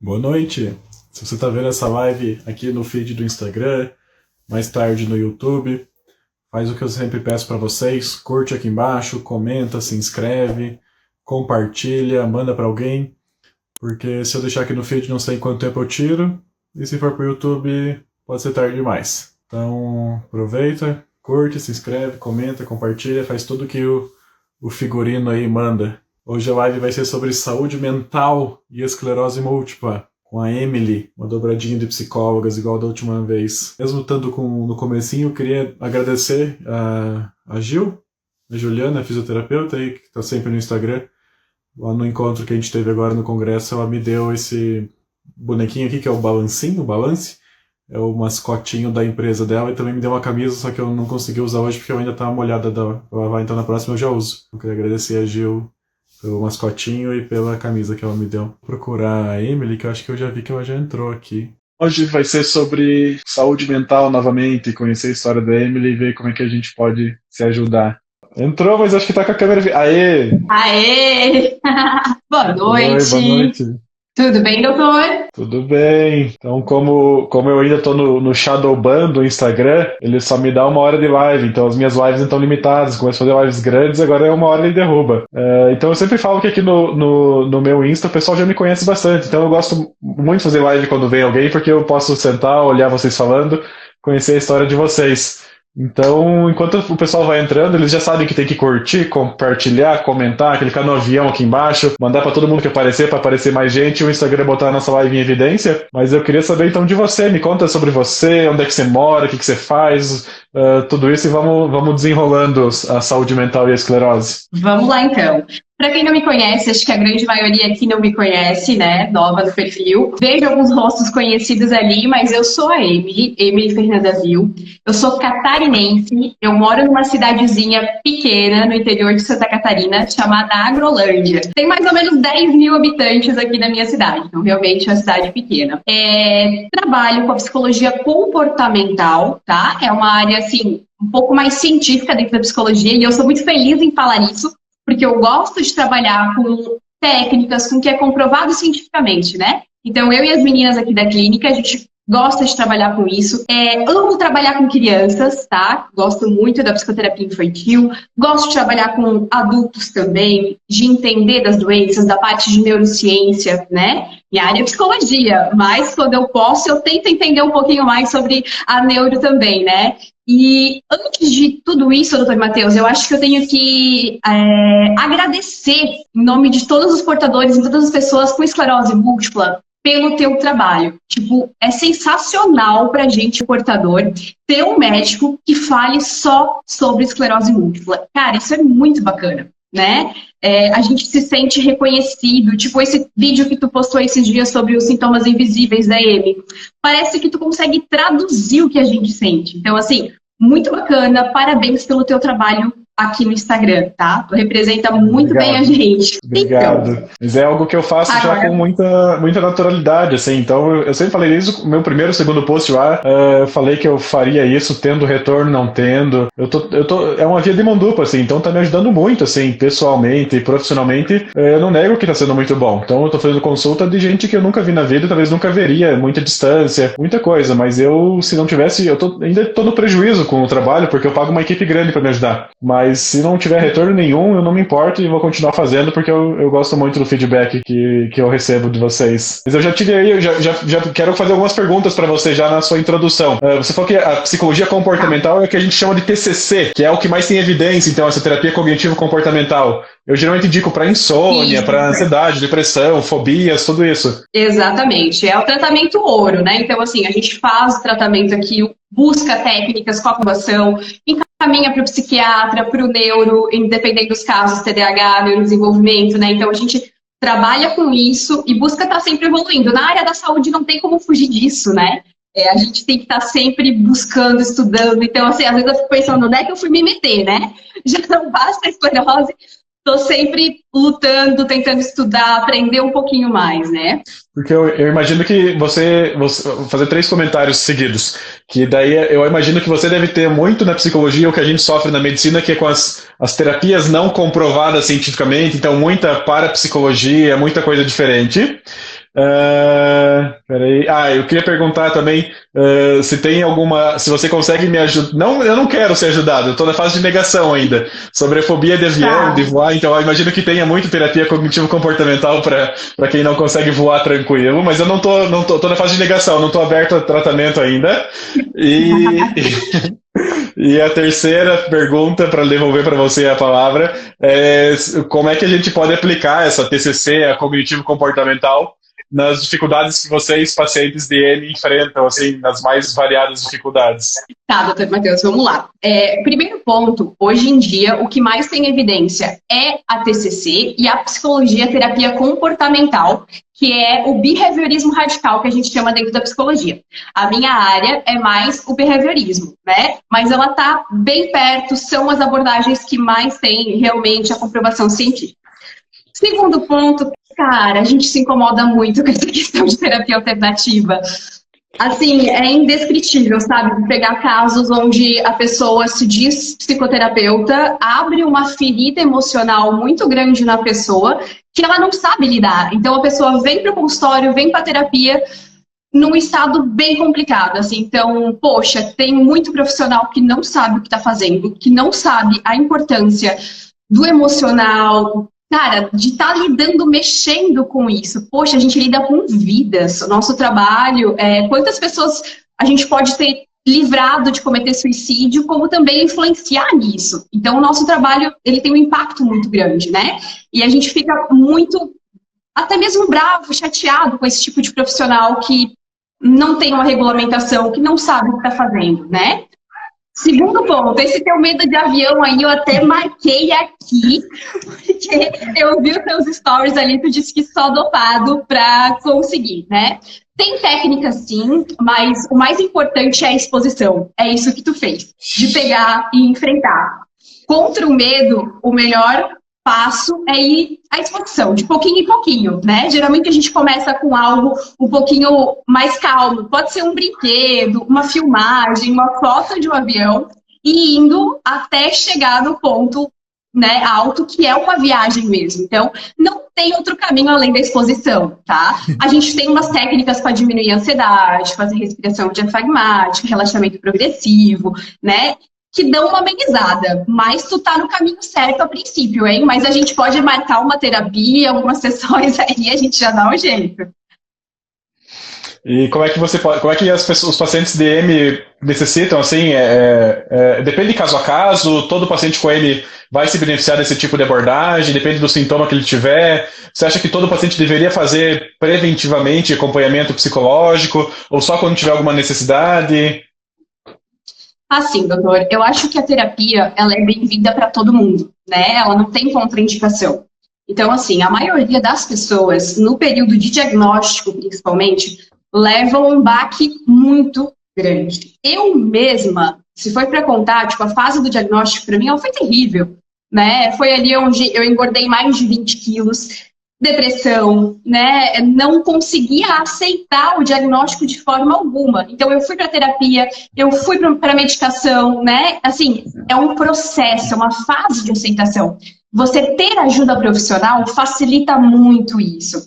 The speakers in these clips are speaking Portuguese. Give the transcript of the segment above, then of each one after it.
Boa noite. Se você está vendo essa live aqui no feed do Instagram, mais tarde no YouTube, faz o que eu sempre peço para vocês, curte aqui embaixo, comenta, se inscreve, compartilha, manda para alguém, porque se eu deixar aqui no feed não sei quanto tempo eu tiro, e se for para o YouTube pode ser tarde demais. Então aproveita, curte, se inscreve, comenta, compartilha, faz tudo que o figurino aí manda. Hoje a live vai ser sobre saúde mental e esclerose múltipla, com a Emily, uma dobradinha de psicólogas, igual da última vez. Mesmo estando no comecinho, eu queria agradecer a Gil, a Juliana, a fisioterapeuta, aí, que está sempre no Instagram. Lá no encontro que a gente teve agora no congresso, ela me deu esse bonequinho aqui, que é o Balancinho, o Balance. É o mascotinho da empresa dela, e também me deu uma camisa, só que eu não consegui usar hoje porque eu ainda estava molhada da lavar, então na próxima eu já uso. Eu queria agradecer a Gil pelo mascotinho e pela camisa que ela me deu. Vou procurar a Emily, que eu acho que eu já vi que ela já entrou aqui. Hoje vai ser sobre saúde mental novamente, conhecer a história da Emily e ver como é que a gente pode se ajudar. Entrou, mas acho que tá com a câmera... Aê! Aê! Boa noite! Oi, boa noite! Tudo bem, doutor? Tudo bem. Então, como eu ainda estou no Shadowban do Instagram, ele só me dá 1 hora de live, então as minhas lives não estão limitadas. Começo a fazer lives grandes, agora é 1 hora e derruba. Então eu sempre falo que aqui no meu Insta o pessoal já me conhece bastante, então eu gosto muito de fazer live quando vem alguém, porque eu posso sentar, olhar vocês falando, conhecer a história de vocês. Então, enquanto o pessoal vai entrando, eles já sabem que tem que curtir, compartilhar, comentar, clicar no avião aqui embaixo, mandar para todo mundo que aparecer, para aparecer mais gente, o Instagram botar a nossa live em evidência. Mas eu queria saber então de você, me conta sobre você, onde é que você mora, o que você faz, tudo isso, e vamos desenrolando a saúde mental e a esclerose. Vamos lá então. Para quem não me conhece, acho que a grande maioria aqui não me conhece, né? Nova no perfil. Vejo alguns rostos conhecidos ali, mas eu sou a Emily Fernanda Vil. Eu sou catarinense, eu moro numa cidadezinha pequena no interior de Santa Catarina, chamada Agrolândia. Tem mais ou menos 10 mil habitantes aqui na minha cidade, então realmente é uma cidade pequena. Trabalho com a psicologia comportamental, tá? É uma área, assim, um pouco mais científica dentro da psicologia, e eu sou muito feliz em falar isso, porque eu gosto de trabalhar com técnicas, com o que é comprovado cientificamente, né? Então, eu e as meninas aqui da clínica, a gente gosta de trabalhar com isso. Amo trabalhar com crianças, tá? Gosto muito da psicoterapia infantil. Gosto de trabalhar com adultos também, de entender das doenças, da parte de neurociência, né? Minha área é psicologia, mas quando eu posso, eu tento entender um pouquinho mais sobre a neuro também, né? E antes de tudo isso, doutor Matheus, eu acho que eu tenho que agradecer em nome de todos os portadores e todas as pessoas com esclerose múltipla pelo teu trabalho. Tipo, é sensacional pra gente, portador, ter um médico que fale só sobre esclerose múltipla. Cara, isso é muito bacana, né? A gente se sente reconhecido, tipo esse vídeo que tu postou esses dias sobre os sintomas invisíveis da Amy. Parece que tu consegue traduzir o que a gente sente. Então, assim, muito bacana, parabéns pelo teu trabalho aqui no Instagram, tá? Tu representa muito bem a gente. Obrigado. Então, mas é algo que eu faço agora já com muita naturalidade, assim. Então, eu sempre falei isso no meu primeiro, segundo post lá. Eu falei que eu faria isso, tendo retorno, não tendo. É uma via de mão dupla, assim. Então, tá me ajudando muito, assim, pessoalmente e profissionalmente. Eu não nego que tá sendo muito bom. Então, eu tô fazendo consulta de gente que eu nunca vi na vida, talvez nunca veria, muita distância, muita coisa. Mas se não tivesse, ainda tô no prejuízo com o trabalho, porque eu pago uma equipe grande para me ajudar. Mas se não tiver retorno nenhum, eu não me importo e vou continuar fazendo, porque eu gosto muito do feedback que eu recebo de vocês. Mas eu já tive aí, já quero fazer algumas perguntas para você já na sua introdução. Você falou que a psicologia comportamental é o que a gente chama de TCC, que é o que mais tem evidência, então, essa terapia cognitivo-comportamental. Eu geralmente indico para insônia, para ansiedade, depressão, fobias, tudo isso. Exatamente, é o tratamento ouro, né? Então, assim, a gente faz o tratamento aqui, busca técnicas com aprovação, encaminha para o psiquiatra, para o neuro, independente dos casos, TDAH, neurodesenvolvimento, né? Então, a gente trabalha com isso e busca estar sempre evoluindo. Na área da saúde não tem como fugir disso, né? A gente tem que estar sempre buscando, estudando. Então, assim, às vezes eu fico pensando, onde é que eu fui me meter, né? Já não basta a esclerose, estou sempre lutando, tentando estudar, aprender um pouquinho mais, né? Porque eu imagino que você vou fazer 3 comentários seguidos, que daí eu imagino que você deve ter muito na psicologia o que a gente sofre na medicina, que é com as terapias não comprovadas cientificamente, então muita parapsicologia, muita coisa diferente. Peraí. Eu queria perguntar também se tem alguma. Se você consegue me ajudar. Não, eu não quero ser ajudado, eu estou na fase de negação ainda. Sobre a fobia de avião, de Tá. voar, então eu imagino que tenha muito terapia cognitivo-comportamental para quem não consegue voar tranquilo, mas eu tô na fase de negação, não estou aberto a tratamento ainda. E, e a terceira pergunta, para devolver para você a palavra, é como é que a gente pode aplicar essa TCC, a cognitivo-comportamental, nas dificuldades que vocês, pacientes de M, enfrentam, assim, nas mais variadas dificuldades? Tá, doutor Matheus, vamos lá. Primeiro ponto, hoje em dia, o que mais tem evidência é a TCC e a psicologia terapia comportamental, que é o behaviorismo radical, que a gente chama dentro da psicologia. A minha área é mais o behaviorismo, né? Mas ela está bem perto, são as abordagens que mais têm realmente a comprovação científica. Segundo ponto, cara, a gente se incomoda muito com essa questão de terapia alternativa. Assim, é indescritível, sabe? Pegar casos onde a pessoa se diz psicoterapeuta, abre uma ferida emocional muito grande na pessoa que ela não sabe lidar. Então, a pessoa vem para o consultório, vem para a terapia num estado bem complicado, assim. Então, poxa, tem muito profissional que não sabe o que está fazendo, que não sabe a importância do emocional, cara, de estar lidando, mexendo com isso. Poxa, a gente lida com vidas. O nosso trabalho, quantas pessoas a gente pode ter livrado de cometer suicídio, como também influenciar nisso. Então, o nosso trabalho, ele tem um impacto muito grande, né? E a gente fica muito, até mesmo bravo, chateado com esse tipo de profissional que não tem uma regulamentação, que não sabe o que está fazendo, né? Segundo ponto, esse teu medo de avião aí eu até marquei aqui, porque eu vi os teus stories ali, tu disse que só dopado para conseguir, né? Tem técnica sim, mas o mais importante é a exposição. É isso que tu fez, de pegar e enfrentar. Contra o medo, o melhor passo é ir à exposição, de pouquinho em pouquinho, né? Geralmente a gente começa com algo um pouquinho mais calmo. Pode ser um brinquedo, uma filmagem, uma foto de um avião, e indo até chegar no ponto, né, alto, que é uma viagem mesmo. Então, não tem outro caminho além da exposição, tá? A gente tem umas técnicas para diminuir a ansiedade, fazer respiração diafragmática, relaxamento progressivo, né? Que dão uma amenizada, mas tu tá no caminho certo a princípio, hein? Mas a gente pode marcar uma terapia, algumas sessões aí, a gente já dá um jeito. E como é que como é que os pacientes de M necessitam, assim, depende de caso a caso, todo paciente com M vai se beneficiar desse tipo de abordagem, depende do sintoma que ele tiver. Você acha que todo paciente deveria fazer preventivamente acompanhamento psicológico, ou só quando tiver alguma necessidade? Assim, doutor, eu acho que a terapia, ela é bem-vinda para todo mundo, né? Ela não tem contraindicação. Então, assim, a maioria das pessoas, no período de diagnóstico, principalmente, levam um baque muito grande. Eu mesma, se for para contar, tipo, a fase do diagnóstico, para mim, ela foi terrível, né? Foi ali onde eu engordei mais de 20 quilos, depressão, né? Não conseguia aceitar o diagnóstico de forma alguma. Então, eu fui para terapia, eu fui para medicação, né? Assim, é um processo, é uma fase de aceitação. Você ter ajuda profissional facilita muito isso.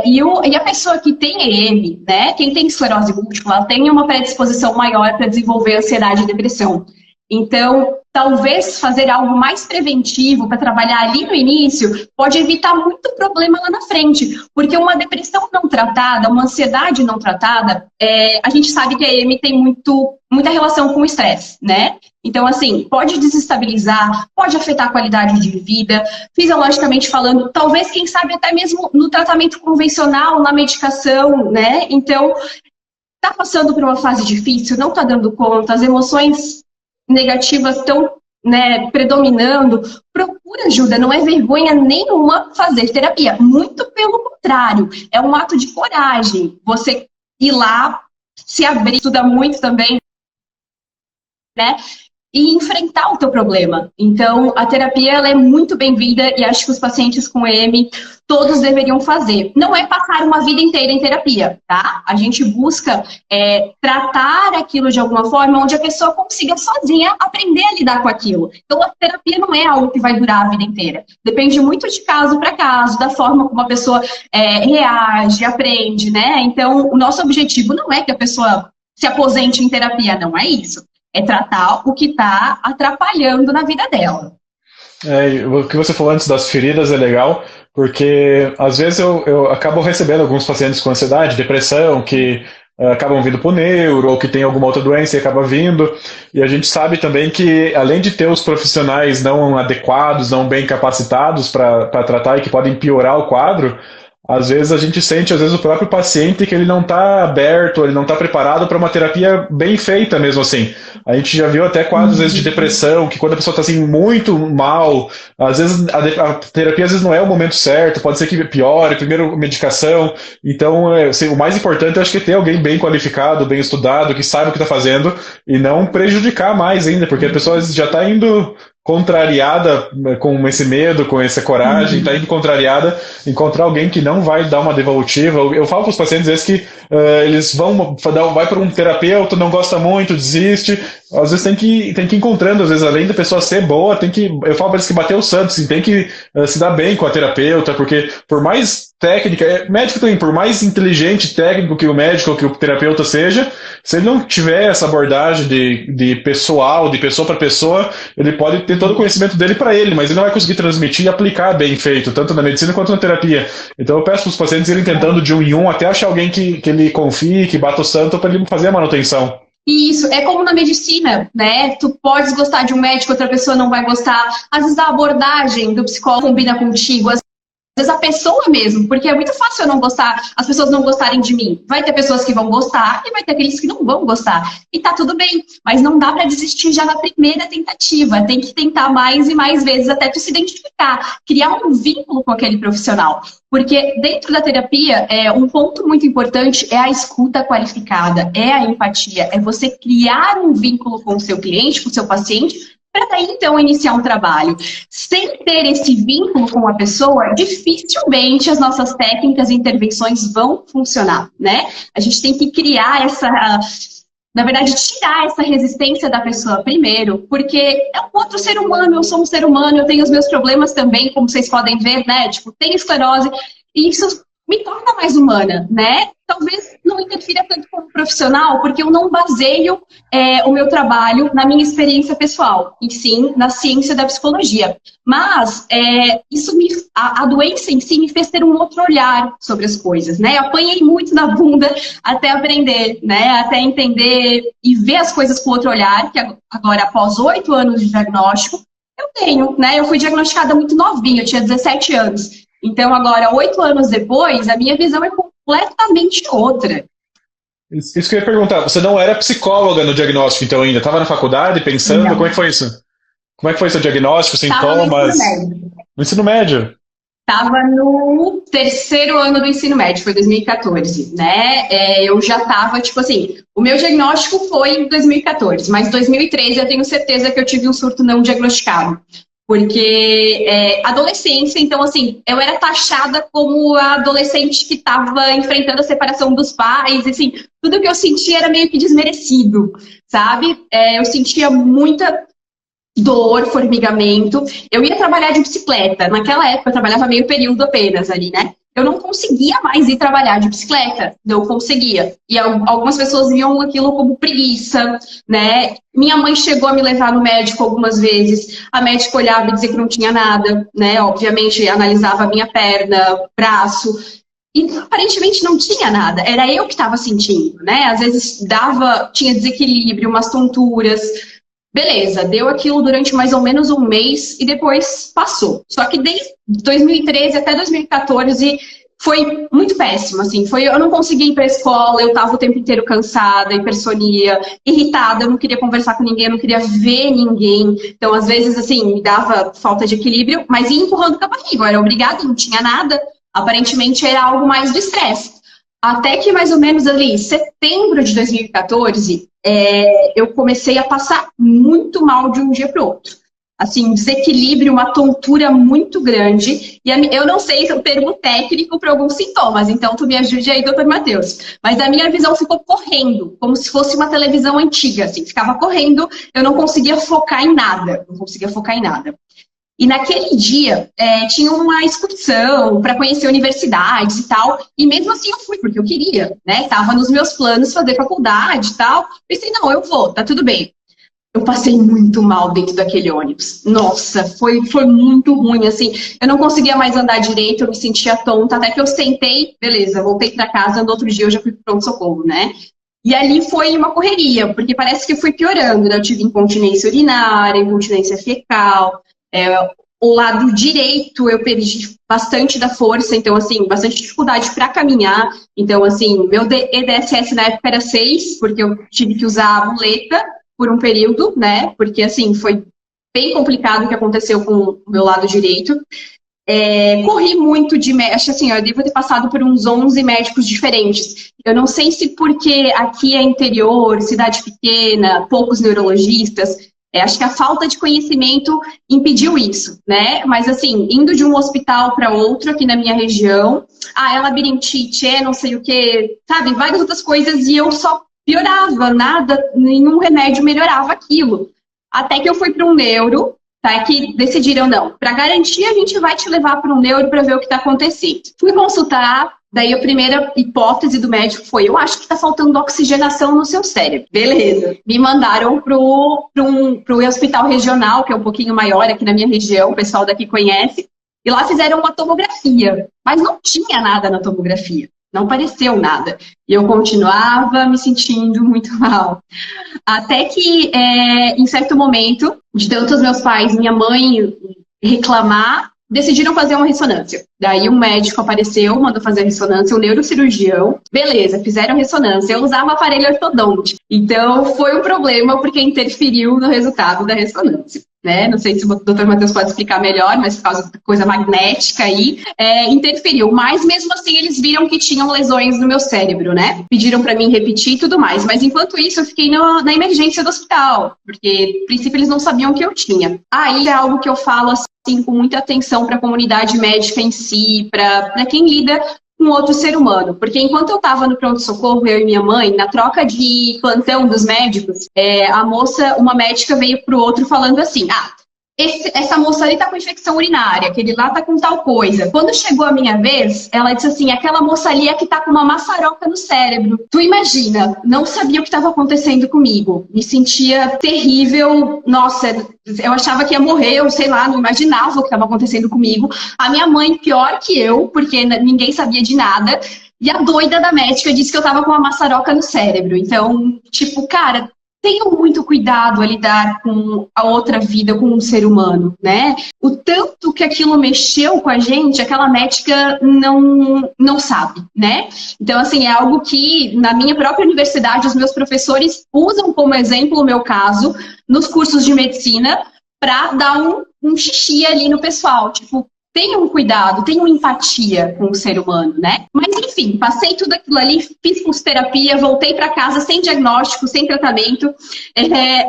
E a pessoa que tem EM, né? Quem tem esclerose múltipla, ela tem uma predisposição maior para desenvolver ansiedade e depressão. Então, talvez fazer algo mais preventivo para trabalhar ali no início pode evitar muito problema lá na frente. Porque uma depressão não tratada, uma ansiedade não tratada, a gente sabe que a EM tem muita relação com o estresse, né? Então, assim, pode desestabilizar, pode afetar a qualidade de vida, fisiologicamente falando, talvez, quem sabe, até mesmo no tratamento convencional, na medicação, né? Então, tá passando por uma fase difícil, não tá dando conta, as emoções negativas estão, né, predominando, procura ajuda, não é vergonha nenhuma fazer terapia, muito pelo contrário, é um ato de coragem, você ir lá, se abrir, estuda muito também, né, e enfrentar o teu problema. Então, a terapia ela é muito bem-vinda e acho que os pacientes com EM todos deveriam fazer. Não é passar uma vida inteira em terapia, tá? A gente busca tratar aquilo de alguma forma onde a pessoa consiga sozinha aprender a lidar com aquilo. Então, a terapia não é algo que vai durar a vida inteira. Depende muito de caso para caso, da forma como a pessoa reage, aprende, né? Então, o nosso objetivo não é que a pessoa se aposente em terapia, não é isso. É tratar o que está atrapalhando na vida dela. O que você falou antes das feridas é legal, porque às vezes eu acabo recebendo alguns pacientes com ansiedade, depressão, que acabam vindo para o neuro, ou que tem alguma outra doença e acaba vindo, e a gente sabe também que, além de ter os profissionais não adequados, não bem capacitados para tratar e que podem piorar o quadro, às vezes a gente sente, às vezes, o próprio paciente que ele não está aberto, ele não está preparado para uma terapia bem feita mesmo assim. A gente já viu até quadros, às vezes, de depressão, que quando a pessoa está assim, muito mal, às vezes a terapia às vezes não é o momento certo, pode ser que piore, primeiro medicação. Então, assim, o mais importante eu acho que é ter alguém bem qualificado, bem estudado, que saiba o que está fazendo e não prejudicar mais ainda, porque a pessoa já está indo contrariada com esse medo, com essa coragem, está indo contrariada, encontrar alguém que não vai dar uma devolutiva. Eu falo para os pacientes às vezes que eles vai para um terapeuta, não gosta muito, desiste. Às vezes tem que ir encontrando, às vezes, além da pessoa ser boa, eu falo para eles que bater o santo, assim, tem que se dar bem com a terapeuta, porque por mais técnica, médico também, por mais inteligente técnico que o médico ou que o terapeuta seja, se ele não tiver essa abordagem de pessoal, de pessoa para pessoa, ele pode ter todo o conhecimento dele para ele, mas ele não vai conseguir transmitir e aplicar bem feito, tanto na medicina quanto na terapia. Então eu peço para os pacientes irem tentando de um em um até achar alguém que ele confie, que bata o santo para ele fazer a manutenção. Isso, é como na medicina, né? Tu podes gostar de um médico, outra pessoa não vai gostar. Às vezes a abordagem do psicólogo combina contigo, às vezes a pessoa mesmo, porque é muito fácil eu não gostar, as pessoas não gostarem de mim. Vai ter pessoas que vão gostar e vai ter aqueles que não vão gostar. E tá tudo bem, mas não dá pra desistir já na primeira tentativa. Tem que tentar mais e mais vezes até tu se identificar, criar um vínculo com aquele profissional. Porque dentro da terapia, um ponto muito importante é a escuta qualificada, é a empatia, é você criar um vínculo com o seu cliente, com o seu paciente, para daí, então, iniciar um trabalho. Sem ter esse vínculo com a pessoa, dificilmente as nossas técnicas e intervenções vão funcionar, né? A gente tem que criar na verdade, tirar essa resistência da pessoa primeiro, porque é um outro ser humano, eu sou um ser humano, eu tenho os meus problemas também, como vocês podem ver, né? Tipo, tenho esclerose, e isso me torna mais humana, né? Talvez não interfira tanto como profissional, porque eu não baseio o meu trabalho na minha experiência pessoal, e sim na ciência da psicologia. Mas a doença em si me fez ter um outro olhar sobre as coisas, né? Eu apanhei muito na bunda até aprender, né? Até entender e ver as coisas com outro olhar, que agora, após 8 anos de diagnóstico, eu tenho, né? Eu fui diagnosticada muito novinha, eu tinha 17 anos. Então, agora, 8 anos depois, a minha visão é completamente outra. Isso que eu ia perguntar, você não era psicóloga no diagnóstico, então, ainda? Estava na faculdade, pensando? Não. Como é que foi isso? Como é que foi seu diagnóstico, sintomas? No ensino médio? Estava no 3º ano do ensino médio, foi 2014, né? Eu já estava, tipo assim, o meu diagnóstico foi em 2014, mas em 2013 eu tenho certeza que eu tive um surto não diagnosticado. Porque adolescência, então assim, eu era taxada como a adolescente que estava enfrentando a separação dos pais, assim, tudo que eu sentia era meio que desmerecido, sabe? Eu sentia muita dor, formigamento. Eu ia trabalhar de bicicleta, naquela época eu trabalhava meio período apenas ali, né? Eu não conseguia mais ir trabalhar de bicicleta, não conseguia. E algumas pessoas viam aquilo como preguiça, né? Minha mãe chegou a me levar no médico algumas vezes. A médica olhava e dizia que não tinha nada, né? Obviamente, analisava a minha perna, braço. E aparentemente não tinha nada. Era eu que estava sentindo, né? Às vezes tinha desequilíbrio, umas tonturas. Beleza, deu aquilo durante mais ou menos um mês e depois passou. Só que desde 2013 até 2014 foi muito péssimo, assim. Eu não conseguia ir para a escola, eu estava o tempo inteiro cansada, hipersonia, irritada, eu não queria conversar com ninguém, eu não queria ver ninguém. Então, às vezes, assim, me dava falta de equilíbrio, mas ia empurrando com a barriga. Eu era obrigada, não tinha nada. Aparentemente era algo mais do estresse. Até que mais ou menos ali, setembro de 2014, eu comecei a passar muito mal de um dia para o outro. Assim, um desequilíbrio, uma tontura muito grande. E eu não sei o termo técnico para alguns sintomas, então tu me ajude aí, doutor Matheus. Mas a minha visão ficou correndo, como se fosse uma televisão antiga, assim, ficava correndo, eu não conseguia focar em nada, não conseguia focar em nada. E naquele dia, tinha uma excursão para conhecer universidades e tal, e mesmo assim eu fui, porque eu queria, né? Tava nos meus planos fazer faculdade e tal. Pensei, não, eu vou, tá tudo bem. Eu passei muito mal dentro daquele ônibus. Nossa, foi muito ruim, assim. Eu não conseguia mais andar direito, eu me sentia tonta, até que eu sentei, beleza, voltei para casa, no outro dia eu já fui pro pronto-socorro, né? E ali foi uma correria, porque parece que foi piorando, né? Eu tive incontinência urinária, incontinência fecal, o lado direito eu perdi bastante da força, então, assim, bastante dificuldade para caminhar. Então, assim, meu EDSS na época era 6, porque eu tive que usar a muleta por um período, né? Porque, assim, foi bem complicado o que aconteceu com o meu lado direito. Corri muito de médico, assim, eu devo ter passado por uns 11 médicos diferentes. Eu não sei se porque aqui é interior, cidade pequena, poucos neurologistas, acho que a falta de conhecimento impediu isso, né? Mas, assim, indo de um hospital para outro aqui na minha região, é labirintite, não sei o quê, sabe? Várias outras coisas e eu só piorava, nada, nenhum remédio melhorava aquilo. Até que eu fui para um neuro, tá? Que decidiram, não, para garantir a gente vai te levar para um neuro para ver o que está acontecendo. Fui consultar, daí a primeira hipótese do médico foi, eu acho que está faltando oxigenação no seu cérebro. Beleza. Me mandaram pro hospital regional, que é um pouquinho maior aqui na minha região, o pessoal daqui conhece, e lá fizeram uma tomografia, mas não tinha nada na tomografia. Não pareceu nada. E eu continuava me sentindo muito mal. Até que, em certo momento, de tanto os meus pais, minha mãe reclamar, decidiram fazer uma ressonância. Daí um médico apareceu, mandou fazer a ressonância, um neurocirurgião. Beleza, fizeram a ressonância. Eu usava aparelho ortodôntico. Então, foi um problema porque interferiu no resultado da ressonância. Né? Não sei se o doutor Matheus pode explicar melhor, mas por causa da coisa magnética aí, interferiu. Mas mesmo assim eles viram que tinham lesões no meu cérebro, né? Pediram para mim repetir e tudo mais. Mas enquanto isso eu fiquei na emergência do hospital, porque a princípio eles não sabiam o que eu tinha. Aí é algo que eu falo assim com muita atenção para a comunidade médica em si, para quem lida com outro ser humano. Porque enquanto eu estava no pronto-socorro, eu e minha mãe, na troca de plantão dos médicos, uma médica veio pro outro falando assim, essa moça ali tá com infecção urinária, aquele lá tá com tal coisa. Quando chegou a minha vez, ela disse assim, aquela moça ali é que tá com uma maçaroca no cérebro. Tu imagina, não sabia o que estava acontecendo comigo. Me sentia terrível, nossa, eu achava que ia morrer, eu sei lá, não imaginava o que estava acontecendo comigo. A minha mãe, pior que eu, porque ninguém sabia de nada. E a doida da médica disse que eu tava com uma maçaroca no cérebro. Então, tipo, cara, tenham muito cuidado a lidar com a outra vida, com um ser humano, né? O tanto que aquilo mexeu com a gente, aquela médica não sabe, né? Então, assim, é algo que na minha própria universidade os meus professores usam como exemplo o meu caso nos cursos de medicina para dar um xixi ali no pessoal, tipo, tenham cuidado, tenham empatia com o ser humano, né? Mas, enfim, passei tudo aquilo ali, fiz curso-terapia, voltei para casa sem diagnóstico, sem tratamento,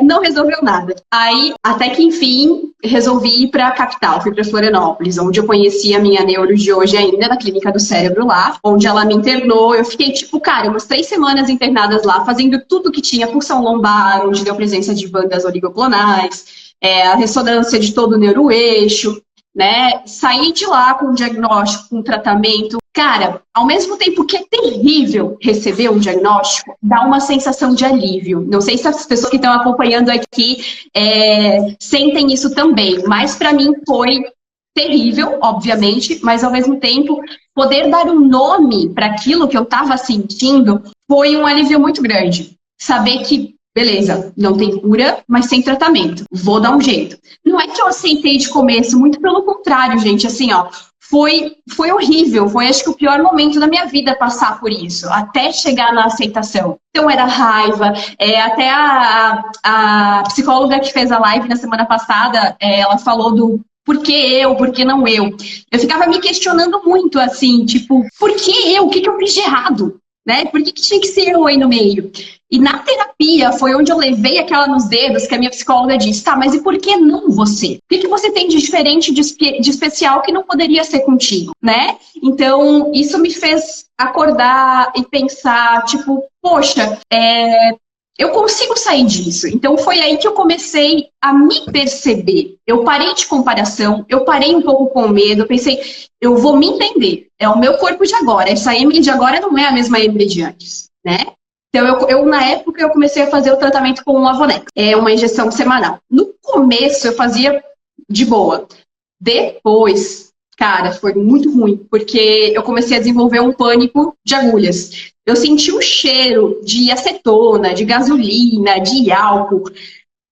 não resolveu nada. Aí, até que, enfim, resolvi ir para a capital, fui para Florianópolis, onde eu conheci a minha neuro de hoje ainda, na clínica do cérebro lá, onde ela me internou. Eu fiquei, tipo, cara, umas 3 semanas internadas lá, fazendo tudo que tinha, punção lombar, onde deu presença de bandas oligoclonais, a ressonância de todo o neuroeixo, né? Sair de lá com um diagnóstico, com um tratamento. Cara, ao mesmo tempo que é terrível receber um diagnóstico, dá uma sensação de alívio. Não sei se as pessoas que estão acompanhando aqui sentem isso também, mas para mim foi terrível, obviamente, mas ao mesmo tempo, poder dar um nome para aquilo que eu estava sentindo foi um alívio muito grande. Saber que beleza, não tem cura, mas tem tratamento. Vou dar um jeito. Não é que eu aceitei de começo, muito pelo contrário, gente. Assim, ó, foi horrível. Foi, acho que, o pior momento da minha vida passar por isso, até chegar na aceitação. Então, era raiva. Até a psicóloga que fez a live na semana passada, ela falou do por que eu, por que não eu? Eu ficava me questionando muito, assim, tipo, por que eu? O que eu fiz de errado? né? Por que tinha que ser eu aí no meio? E na terapia foi onde eu levei aquela nos dedos que a minha psicóloga disse, tá, mas e por que não você? O que você tem de diferente, de especial que não poderia ser contigo, né? Então, isso me fez acordar e pensar, tipo, poxa, eu consigo sair disso. Então foi aí que eu comecei a me perceber. Eu parei de comparação, eu parei um pouco com medo, eu pensei, eu vou me entender. É o meu corpo de agora. Essa Emily de agora não é a mesma Emily de antes, né? Então eu na época eu comecei a fazer o tratamento com o Avonex. É uma injeção semanal. No começo eu fazia de boa. Depois, cara, foi muito ruim, porque eu comecei a desenvolver um pânico de agulhas. Eu senti o cheiro de acetona, de gasolina, de álcool.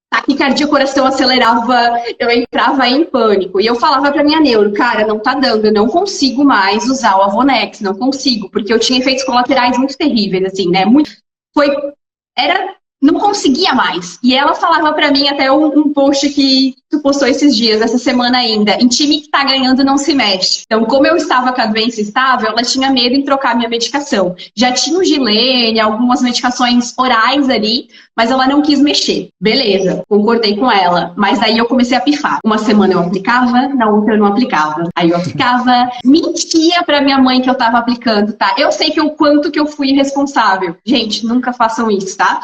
Taquicardia, o coração acelerava, eu entrava em pânico. E eu falava pra minha neuro, cara, não tá dando, eu não consigo mais usar o Avonex, não consigo, porque eu tinha efeitos colaterais muito terríveis, assim, né? Não conseguia mais. E ela falava pra mim até um post que tu postou esses dias, essa semana ainda, em time que tá ganhando não se mexe. Então, como eu estava com a doença estável, ela tinha medo em trocar minha medicação. Já tinha o Gilene, algumas medicações orais ali, mas ela não quis mexer. Beleza, concordei com ela. Mas aí eu comecei a pifar. Uma semana eu aplicava, na outra eu não aplicava. Aí eu aplicava, mentia pra minha mãe que eu tava aplicando, tá? Eu sei que o quanto que eu fui irresponsável. Gente, nunca façam isso, tá?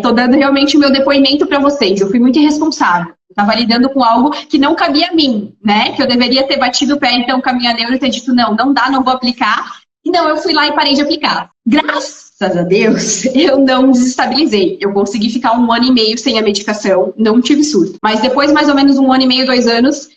Tô dando realmente o meu depoimento para vocês. Eu fui muito irresponsável. Estava lidando com algo que não cabia a mim, né? Que eu deveria ter batido o pé, então, com a minha neuro e ter dito, não dá, não vou aplicar. E não, eu fui lá e parei de aplicar. Graças a Deus, eu não desestabilizei. Eu consegui ficar 1 ano e meio sem a medicação, não tive surto. Mas depois, mais ou menos 1 ano e meio, 2 anos,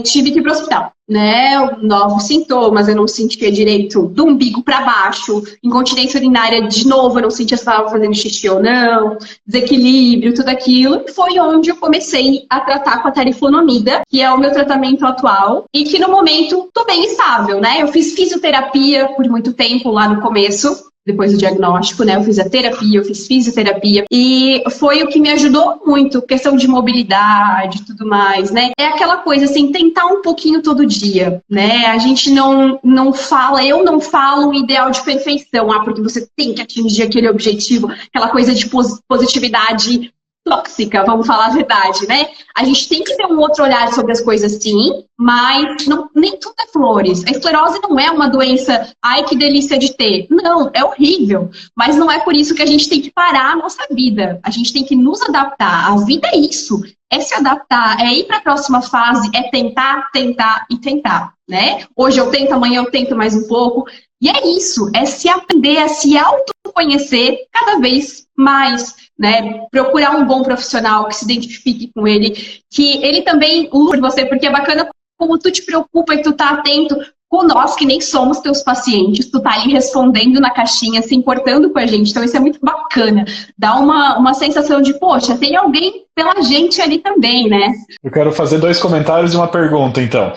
tive que ir para o hospital, né? Novos sintomas, eu não sentia direito do umbigo para baixo, incontinência urinária de novo, eu não sentia se estava fazendo xixi ou não, desequilíbrio, tudo aquilo. E foi onde eu comecei a tratar com a tarifonomida, que é o meu tratamento atual, e que no momento estou bem estável, né? Eu fiz fisioterapia por muito tempo lá no começo, depois do diagnóstico, né? Eu fiz a terapia, eu fiz fisioterapia e foi o que me ajudou muito, questão de mobilidade e tudo mais, né? É aquela coisa assim, tentar um pouquinho todo dia, né? A gente não fala, eu não falo o ideal de perfeição, porque você tem que atingir aquele objetivo, aquela coisa de positividade tóxica, vamos falar a verdade, né? A gente tem que ter um outro olhar sobre as coisas, sim, mas nem tudo é flores. A esclerose não é uma doença, ai, que delícia de ter. Não, é horrível. Mas não é por isso que a gente tem que parar a nossa vida. A gente tem que nos adaptar. A vida é isso. É se adaptar, é ir para a próxima fase, é tentar, tentar e tentar, né? Hoje eu tento, amanhã eu tento mais um pouco. E é isso, é se aprender, é se autoconhecer cada vez mais, né? Procurar um bom profissional que se identifique com ele, que ele também lute por você, porque é bacana como tu te preocupa e tu tá atento com nós, que nem somos teus pacientes, tu tá ali respondendo na caixinha, se importando com a gente, então isso é muito bacana, dá uma sensação de, poxa, tem alguém pela gente ali também, né? Eu quero fazer 2 comentários e uma pergunta, então.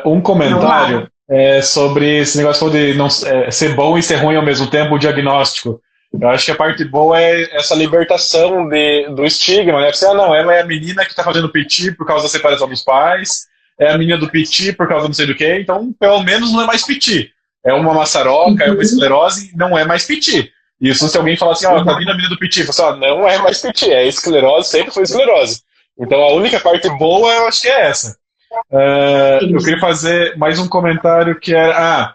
Um comentário é sobre esse negócio de não ser bom e ser ruim ao mesmo tempo, o diagnóstico. Eu acho que a parte boa é essa libertação do estigma, né? Você, não, ela é a menina que está fazendo piti por causa da separação dos pais, é a menina do piti por causa não sei do que, então pelo menos não é mais piti. É uma maçaroca, é uma esclerose, não é mais piti. Isso se alguém falar assim, tá vindo a menina do piti, você fala, não é mais piti, é esclerose, sempre foi esclerose. Então a única parte boa eu acho que é essa. Eu queria fazer mais um comentário que é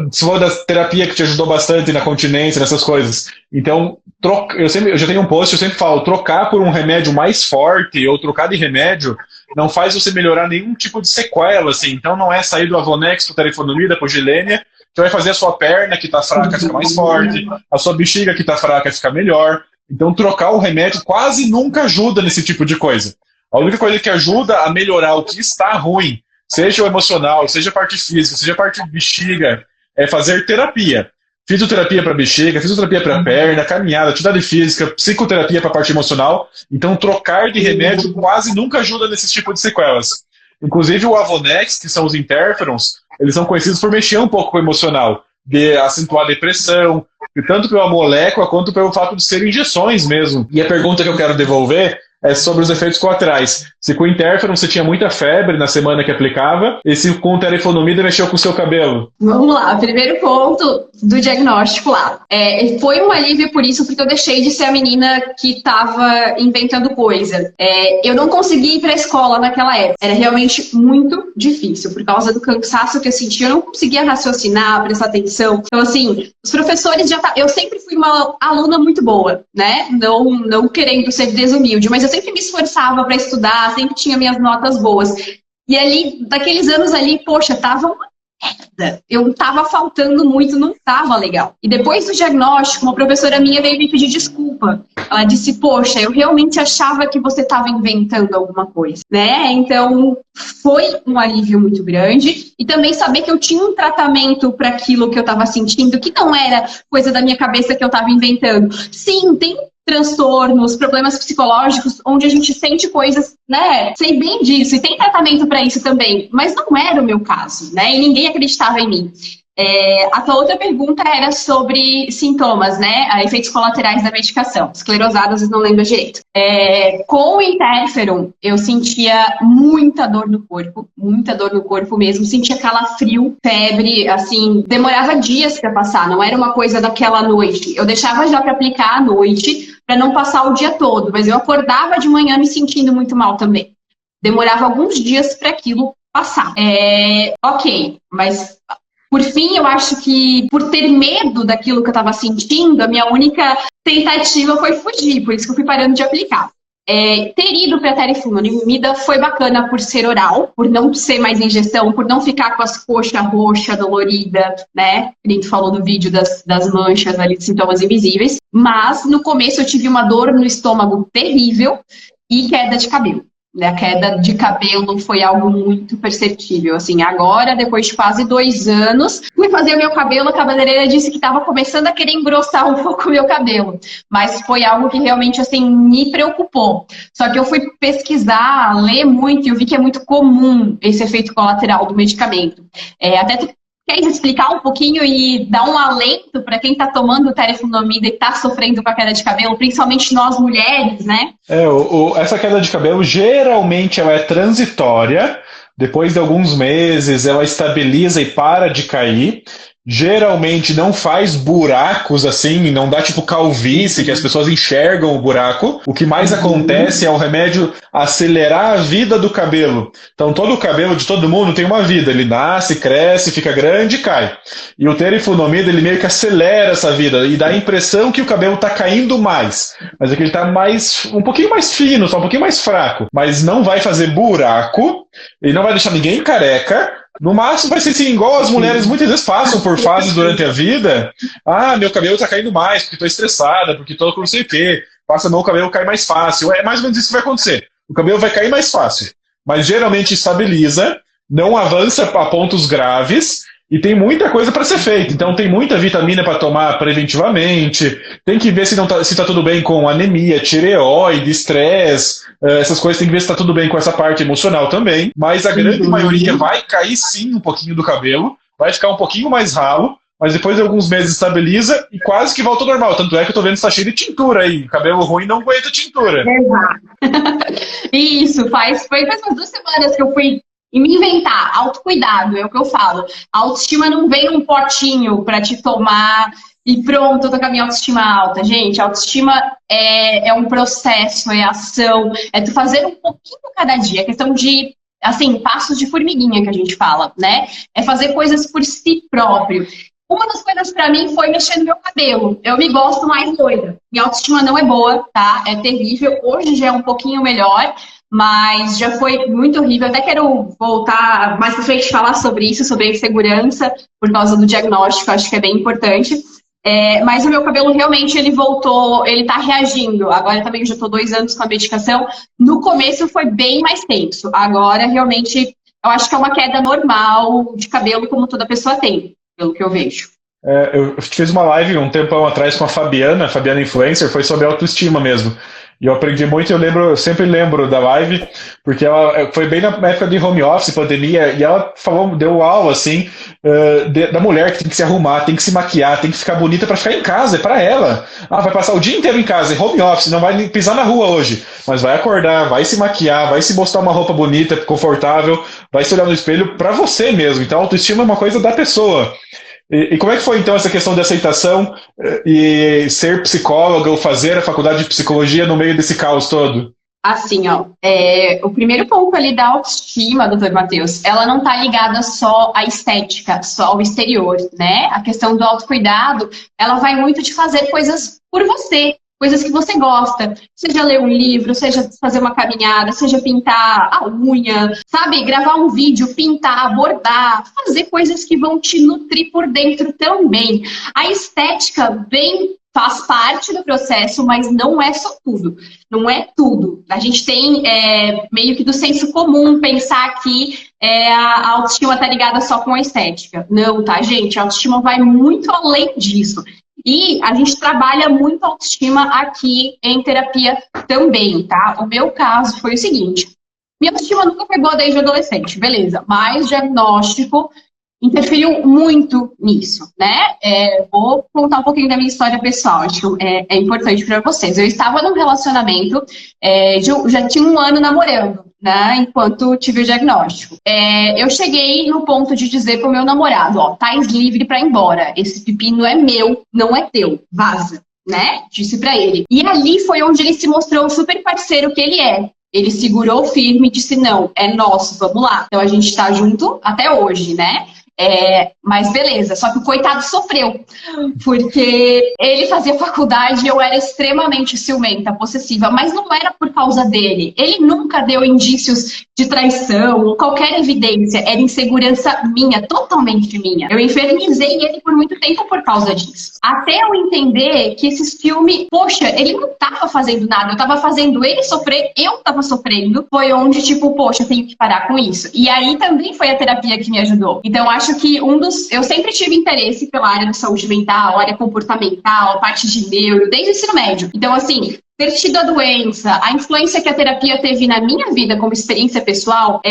você falou da terapia que te ajudou bastante na continência, nessas coisas. Então, eu já tenho um post, eu sempre falo, trocar por um remédio mais forte ou trocar de remédio não faz você melhorar nenhum tipo de sequela, assim. Então não é sair do Avonex pro tarifonomida, pro Gilênia, que vai fazer a sua perna que tá fraca ficar mais forte, a sua bexiga que tá fraca ficar melhor. Então trocar o remédio quase nunca ajuda nesse tipo de coisa. A única coisa que ajuda a melhorar o que está ruim, seja o emocional, seja a parte física, seja a parte de bexiga, é fazer terapia. Fisioterapia para bexiga, fisioterapia para perna, caminhada, atividade física, psicoterapia para a parte emocional. Então, trocar de remédio quase nunca ajuda nesse tipo de sequelas. Inclusive, o Avonex, que são os interferons, eles são conhecidos por mexer um pouco com o emocional, de acentuar a depressão, tanto pela molécula quanto pelo fato de serem injeções mesmo. E a pergunta que eu quero devolver é sobre os efeitos colaterais. Se com o interferon você tinha muita febre na semana que aplicava, e se com o teriflunomida mexeu com o seu cabelo? Vamos lá, o primeiro ponto do diagnóstico lá. Foi um alívio por isso, porque eu deixei de ser a menina que estava inventando coisa. Eu não consegui ir para a escola naquela época. Era realmente muito difícil, por causa do cansaço que eu sentia. Eu não conseguia raciocinar, prestar atenção. Então, assim, os professores eu sempre fui uma aluna muito boa, né? Não querendo ser desumilde, mas eu sempre me esforçava para estudar, sempre tinha minhas notas boas. E ali, daqueles anos ali, poxa, tava uma merda. Eu tava faltando muito, não tava legal. E depois do diagnóstico, uma professora minha veio me pedir desculpa. Ela disse, poxa, eu realmente achava que você tava inventando alguma coisa, né? Então, foi um alívio muito grande. E também saber que eu tinha um tratamento para aquilo que eu tava sentindo, que não era coisa da minha cabeça que eu tava inventando. Sim, tem transtornos, problemas psicológicos, onde a gente sente coisas, né? Sei bem disso, e tem tratamento para isso também, mas não era o meu caso, né? E ninguém acreditava em mim. A tua outra pergunta era sobre sintomas, né? Efeitos colaterais da medicação. Esclerosadas, não lembro direito. Com o interferon, eu sentia muita dor no corpo mesmo. Sentia calafrio, febre, assim, demorava dias para passar, não era uma coisa daquela noite. Eu deixava já para aplicar à noite, para não passar o dia todo, mas eu acordava de manhã me sentindo muito mal também. Demorava alguns dias para aquilo passar. Ok, mas por fim, eu acho que por ter medo daquilo que eu estava sentindo, a minha única tentativa foi fugir, por isso que eu fui parando de aplicar. Ter ido para a teriflunomida foi bacana por ser oral, por não ser mais injeção, por não ficar com as coxas roxas, dolorida, né? A gente falou no vídeo das manchas ali, de sintomas invisíveis. Mas no começo eu tive uma dor no estômago terrível e queda de cabelo. A queda de cabelo foi algo muito perceptível, assim, agora, depois de quase 2 anos, fui fazer o meu cabelo, a cabeleireira disse que estava começando a querer engrossar um pouco o meu cabelo, mas foi algo que realmente, assim, me preocupou. Só que eu fui pesquisar, ler muito, e eu vi que é muito comum esse efeito colateral do medicamento. Até tu queres explicar um pouquinho e dar um alento para quem está tomando teriflunomida e está sofrendo com a queda de cabelo, principalmente nós mulheres, né? Essa queda de cabelo geralmente ela é transitória, depois de alguns meses ela estabiliza e para de cair. Geralmente não faz buracos assim, não dá tipo calvície, que as pessoas enxergam o buraco. O que mais acontece é o remédio acelerar a vida do cabelo. Então todo o cabelo de todo mundo tem uma vida, ele nasce, cresce, fica grande e cai. E o teriflunomida ele meio que acelera essa vida e dá a impressão que o cabelo está caindo mais. Mas é que ele está um pouquinho mais fino, só um pouquinho mais fraco. Mas não vai fazer buraco, ele não vai deixar ninguém careca. No máximo vai ser assim, igual as mulheres muitas vezes passam por fases durante a vida. Ah, meu cabelo tá caindo mais, porque tô estressada, porque tô com não sei o quê. Passa meu cabelo cai mais fácil. É mais ou menos isso que vai acontecer. O cabelo vai cair mais fácil. Mas geralmente estabiliza, não avança a pontos graves e tem muita coisa para ser feita. Então tem muita vitamina para tomar preventivamente. Tem que ver se tá tudo bem com anemia, tireoide, estresse. Essas coisas tem que ver se tá tudo bem com essa parte emocional também. Mas a grande maioria vai cair sim um pouquinho do cabelo. Vai ficar um pouquinho mais ralo. Mas depois de alguns meses estabiliza e quase que volta ao normal. Tanto é que eu tô vendo que tá cheio de tintura aí. Cabelo ruim não aguenta tintura. Exato. Isso, foi umas 2 semanas que eu fui me inventar. Autocuidado, é o que eu falo. A autoestima não vem num potinho pra te tomar e pronto, eu tô com a minha autoestima alta. Gente, a autoestima é um processo, é ação, é tu fazer um pouquinho cada dia. É questão de, assim, passos de formiguinha que a gente fala, né? É fazer coisas por si próprio. Uma das coisas pra mim foi mexer no meu cabelo. Eu me gosto mais loira. Minha autoestima não é boa, tá? É terrível. Hoje já é um pouquinho melhor, mas já foi muito horrível. Até quero voltar mais pra frente falar sobre isso, sobre a insegurança, por causa do diagnóstico, acho que é bem importante. Mas o meu cabelo realmente, ele voltou, ele tá reagindo. Agora também já tô 2 anos com a medicação. No começo foi bem mais tenso. Agora, realmente, eu acho que é uma queda normal de cabelo, como toda pessoa tem, pelo que eu vejo. Eu fiz uma live um tempão atrás com a Fabiana Influencer, foi sobre autoestima mesmo. E eu aprendi muito, eu sempre lembro da live, porque ela foi bem na época de home office, pandemia, e ela deu aula, assim, da mulher que tem que se arrumar, tem que se maquiar, tem que ficar bonita para ficar em casa, é para ela. Ah, vai passar o dia inteiro em casa, em home office, não vai nem pisar na rua hoje, mas vai acordar, vai se maquiar, vai se mostrar uma roupa bonita, confortável, vai se olhar no espelho para você mesmo. Então, a autoestima é uma coisa da pessoa. E como é que foi, então, essa questão de aceitação e ser psicóloga ou fazer a faculdade de psicologia no meio desse caos todo? Assim, ó, o primeiro ponto ali da autoestima, doutor Matheus, ela não tá ligada só à estética, só ao exterior, né? A questão do autocuidado, ela vai muito de fazer coisas por você, coisas que você gosta, seja ler um livro, seja fazer uma caminhada, seja pintar a unha, sabe? Gravar um vídeo, pintar, bordar, fazer coisas que vão te nutrir por dentro também. A estética faz parte do processo, mas não é só tudo. Não é tudo. A gente tem meio que do senso comum pensar que a autoestima está ligada só com a estética. Não, tá, gente? A autoestima vai muito além disso. E a gente trabalha muito autoestima aqui em terapia também, tá? O meu caso foi o seguinte. Minha autoestima nunca foi boa desde adolescente, beleza. Mas diagnóstico interferiu muito nisso, né? Vou contar um pouquinho da minha história pessoal, acho que é importante para vocês. Eu estava num relacionamento, já tinha um ano namorando, né? Enquanto tive o diagnóstico. Eu cheguei no ponto de dizer pro meu namorado, ó, tá livre para ir embora. Esse pepino é meu, não é teu. Vaza, né? Disse para ele. E ali foi onde ele se mostrou o super parceiro que ele é. Ele segurou firme e disse, não, é nosso, vamos lá. Então a gente tá junto até hoje, né? Mas beleza, só que o coitado sofreu, porque ele fazia faculdade e eu era extremamente ciumenta, possessiva, mas não era por causa dele. Ele nunca deu indícios de traição ou qualquer evidência, era insegurança minha, totalmente minha. Eu infernizei ele por muito tempo por causa disso. Até eu entender que esse filme, poxa, ele não tava fazendo nada, eu tava fazendo ele sofrer, eu tava sofrendo, foi onde, tipo, poxa, eu tenho que parar com isso. E aí também foi a terapia que me ajudou. Então, acho que eu sempre tive interesse pela área de saúde mental, área comportamental, a parte de neuro, desde o ensino médio. Então, assim, ter tido a doença, a influência que a terapia teve na minha vida como experiência pessoal,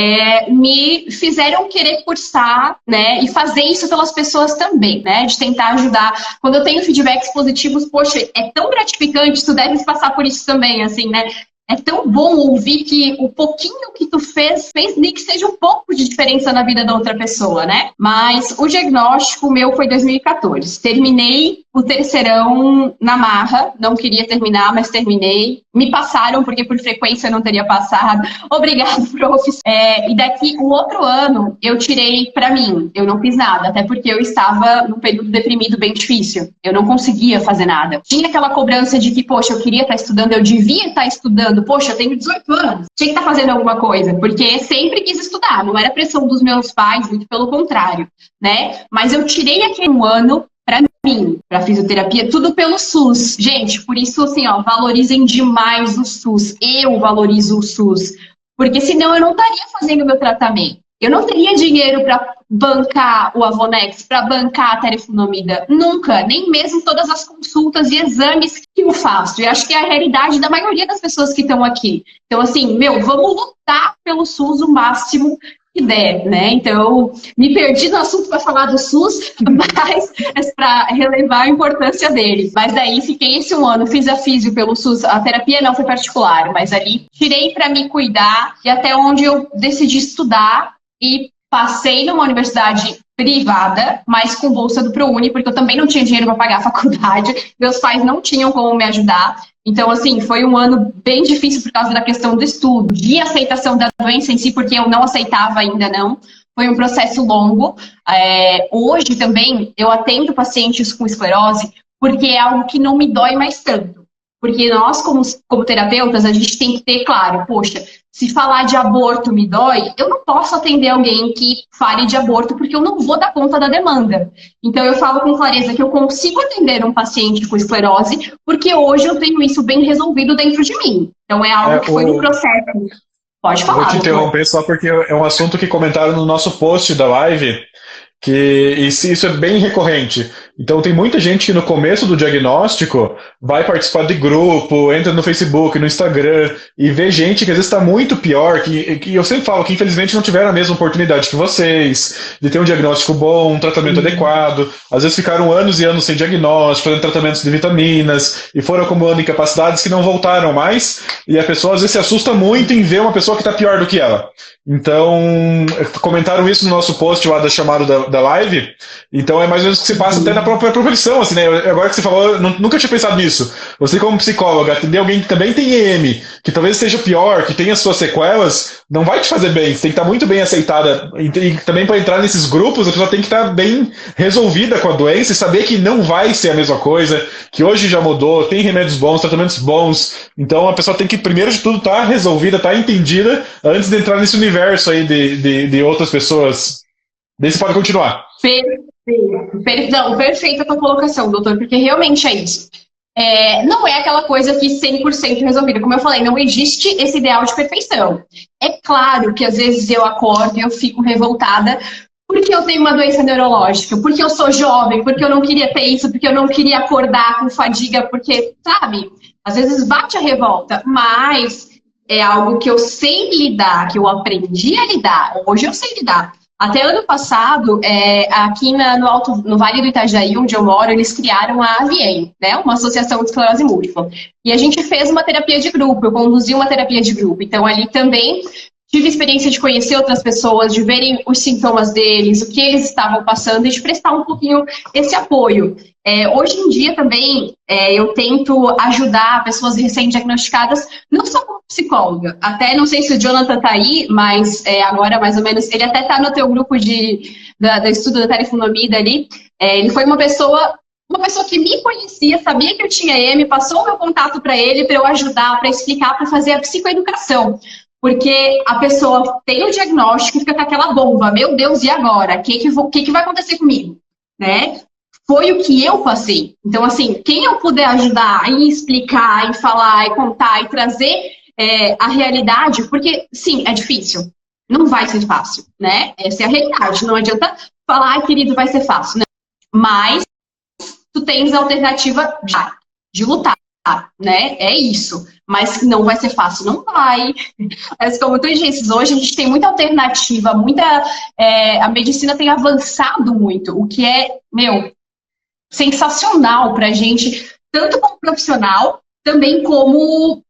me fizeram querer cursar, né, e fazer isso pelas pessoas também, né, de tentar ajudar. Quando eu tenho feedbacks positivos, poxa, é tão gratificante, tu deves passar por isso também, assim, né. É tão bom ouvir que o pouquinho que tu fez nem que seja um pouco de diferença na vida da outra pessoa, né? Mas o diagnóstico meu foi em 2014. Terminei o terceirão na marra, não queria terminar, mas terminei. Me passaram, porque por frequência eu não teria passado. Obrigado, profs. E daqui o outro ano eu tirei pra mim. Eu não fiz nada, até porque eu estava num período deprimido bem difícil. Eu não conseguia fazer nada. Tinha aquela cobrança de que, poxa, eu queria estar estudando, eu devia estar estudando. Poxa, eu tenho 18 anos. Tinha que estar fazendo alguma coisa, porque sempre quis estudar. Não era pressão dos meus pais, muito pelo contrário, né? Mas eu tirei aquele um ano pra mim, pra fisioterapia, tudo pelo SUS. Gente, por isso, assim, ó, valorizem demais o SUS. Eu valorizo o SUS. Porque senão eu não estaria fazendo o meu tratamento. Eu não teria dinheiro para bancar o Avonex, para bancar a Teriflunomida. Nunca. Nem mesmo todas as consultas e exames que eu faço. E acho que é a realidade da maioria das pessoas que estão aqui. Então, assim, vamos lutar pelo SUS o máximo que der, né? Então, me perdi no assunto para falar do SUS, mas para relevar a importância dele. Mas daí fiquei esse um ano, fiz a físio pelo SUS, a terapia não foi particular, mas ali tirei para me cuidar e até onde eu decidi estudar e passei numa universidade privada, mas com bolsa do ProUni, porque eu também não tinha dinheiro para pagar a faculdade, meus pais não tinham como me ajudar. Então, assim, foi um ano bem difícil por causa da questão do estudo, de aceitação da doença em si, porque eu não aceitava ainda não. Foi um processo longo. Hoje também eu atendo pacientes com esclerose porque é algo que não me dói mais tanto. Porque nós, como terapeutas, a gente tem que ter claro, poxa, se falar de aborto me dói, eu não posso atender alguém que fale de aborto porque eu não vou dar conta da demanda. Então eu falo com clareza que eu consigo atender um paciente com esclerose porque hoje eu tenho isso bem resolvido dentro de mim. Então é algo que foi um processo. Pode falar. Vou te interromper só porque é um assunto que comentaram no nosso post da live, que isso é bem recorrente. Então tem muita gente que no começo do diagnóstico vai participar de grupo, entra no Facebook, no Instagram e vê gente que às vezes está muito pior, que eu sempre falo que infelizmente não tiveram a mesma oportunidade que vocês, de ter um diagnóstico bom, um tratamento adequado, às vezes ficaram anos e anos sem diagnóstico, fazendo tratamentos de vitaminas e foram acumulando incapacidades que não voltaram mais, e a pessoa às vezes se assusta muito em ver uma pessoa que está pior do que ela. Então, comentaram isso no nosso post lá da chamada da live, então é mais ou menos o que se passa até na própria profissão, assim, né? Agora que você falou, eu nunca tinha pensado nisso. Você como psicóloga, atender alguém que também tem EM, que talvez esteja pior, que tenha suas sequelas, não vai te fazer bem, você tem que estar muito bem aceitada, e também para entrar nesses grupos, a pessoa tem que estar bem resolvida com a doença e saber que não vai ser a mesma coisa, que hoje já mudou, tem remédios bons, tratamentos bons, então a pessoa tem que, primeiro de tudo, estar resolvida, estar entendida, antes de entrar nesse universo aí de outras pessoas. Daí você pode continuar. Perfeita a tua colocação, doutor, porque realmente é isso. Não é aquela coisa que 100% resolvida. Como eu falei, não existe esse ideal de perfeição. É claro que às vezes eu acordo e eu fico revoltada porque eu tenho uma doença neurológica, porque eu sou jovem, porque eu não queria ter isso, porque eu não queria acordar com fadiga, porque, sabe, às vezes bate a revolta, mas é algo que eu sei lidar, que eu aprendi a lidar. Hoje eu sei lidar. Até ano passado, aqui no Vale do Itajaí, onde eu moro, eles criaram a AVIEM, né? Uma associação de esclerose múltipla. E a gente fez uma terapia de grupo, eu conduzi uma terapia de grupo. Então, ali também tive experiência de conhecer outras pessoas, de verem os sintomas deles, o que eles estavam passando e de prestar um pouquinho esse apoio. Hoje em dia também eu tento ajudar pessoas recém-diagnosticadas, não só como psicóloga. Até não sei se o Jonathan está aí, mas agora mais ou menos, ele até está no teu grupo do estudo da telefonomia ali. Ele foi uma pessoa que me conhecia, sabia que eu tinha EM, passou o meu contato para ele, para eu ajudar, para explicar, para fazer a psicoeducação. Porque a pessoa tem o diagnóstico e fica com aquela bomba. Meu Deus, e agora? O que vai acontecer comigo? Né? Foi o que eu passei. Então, assim, quem eu puder ajudar em explicar, em falar, em contar, e trazer a realidade, porque, sim, é difícil. Não vai ser fácil, né? Essa é a realidade. Não adianta falar, querido, vai ser fácil, né? Mas tu tens a alternativa de lutar, né? É isso. Mas não vai ser fácil, não vai. Mas como tu disse, hoje a gente tem muita alternativa, a medicina tem avançado muito, o que é, sensacional pra gente, tanto como profissional, também como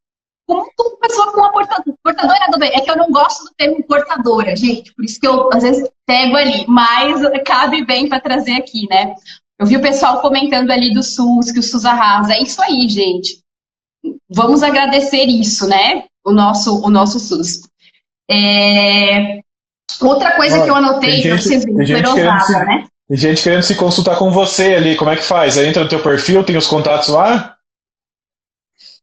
pessoa com uma portadora do bem. É que eu não gosto do termo portadora, gente, por isso que eu às vezes pego ali, mas cabe bem para trazer aqui, né? Eu vi o pessoal comentando ali do SUS, que o SUS arrasa. É isso aí, gente. Vamos agradecer isso, né? O nosso SUS. Outra coisa que eu anotei, para vocês verem, esclerosada, né? Tem gente querendo se consultar com você ali, como é que faz? Aí entra no teu perfil, tem os contatos lá?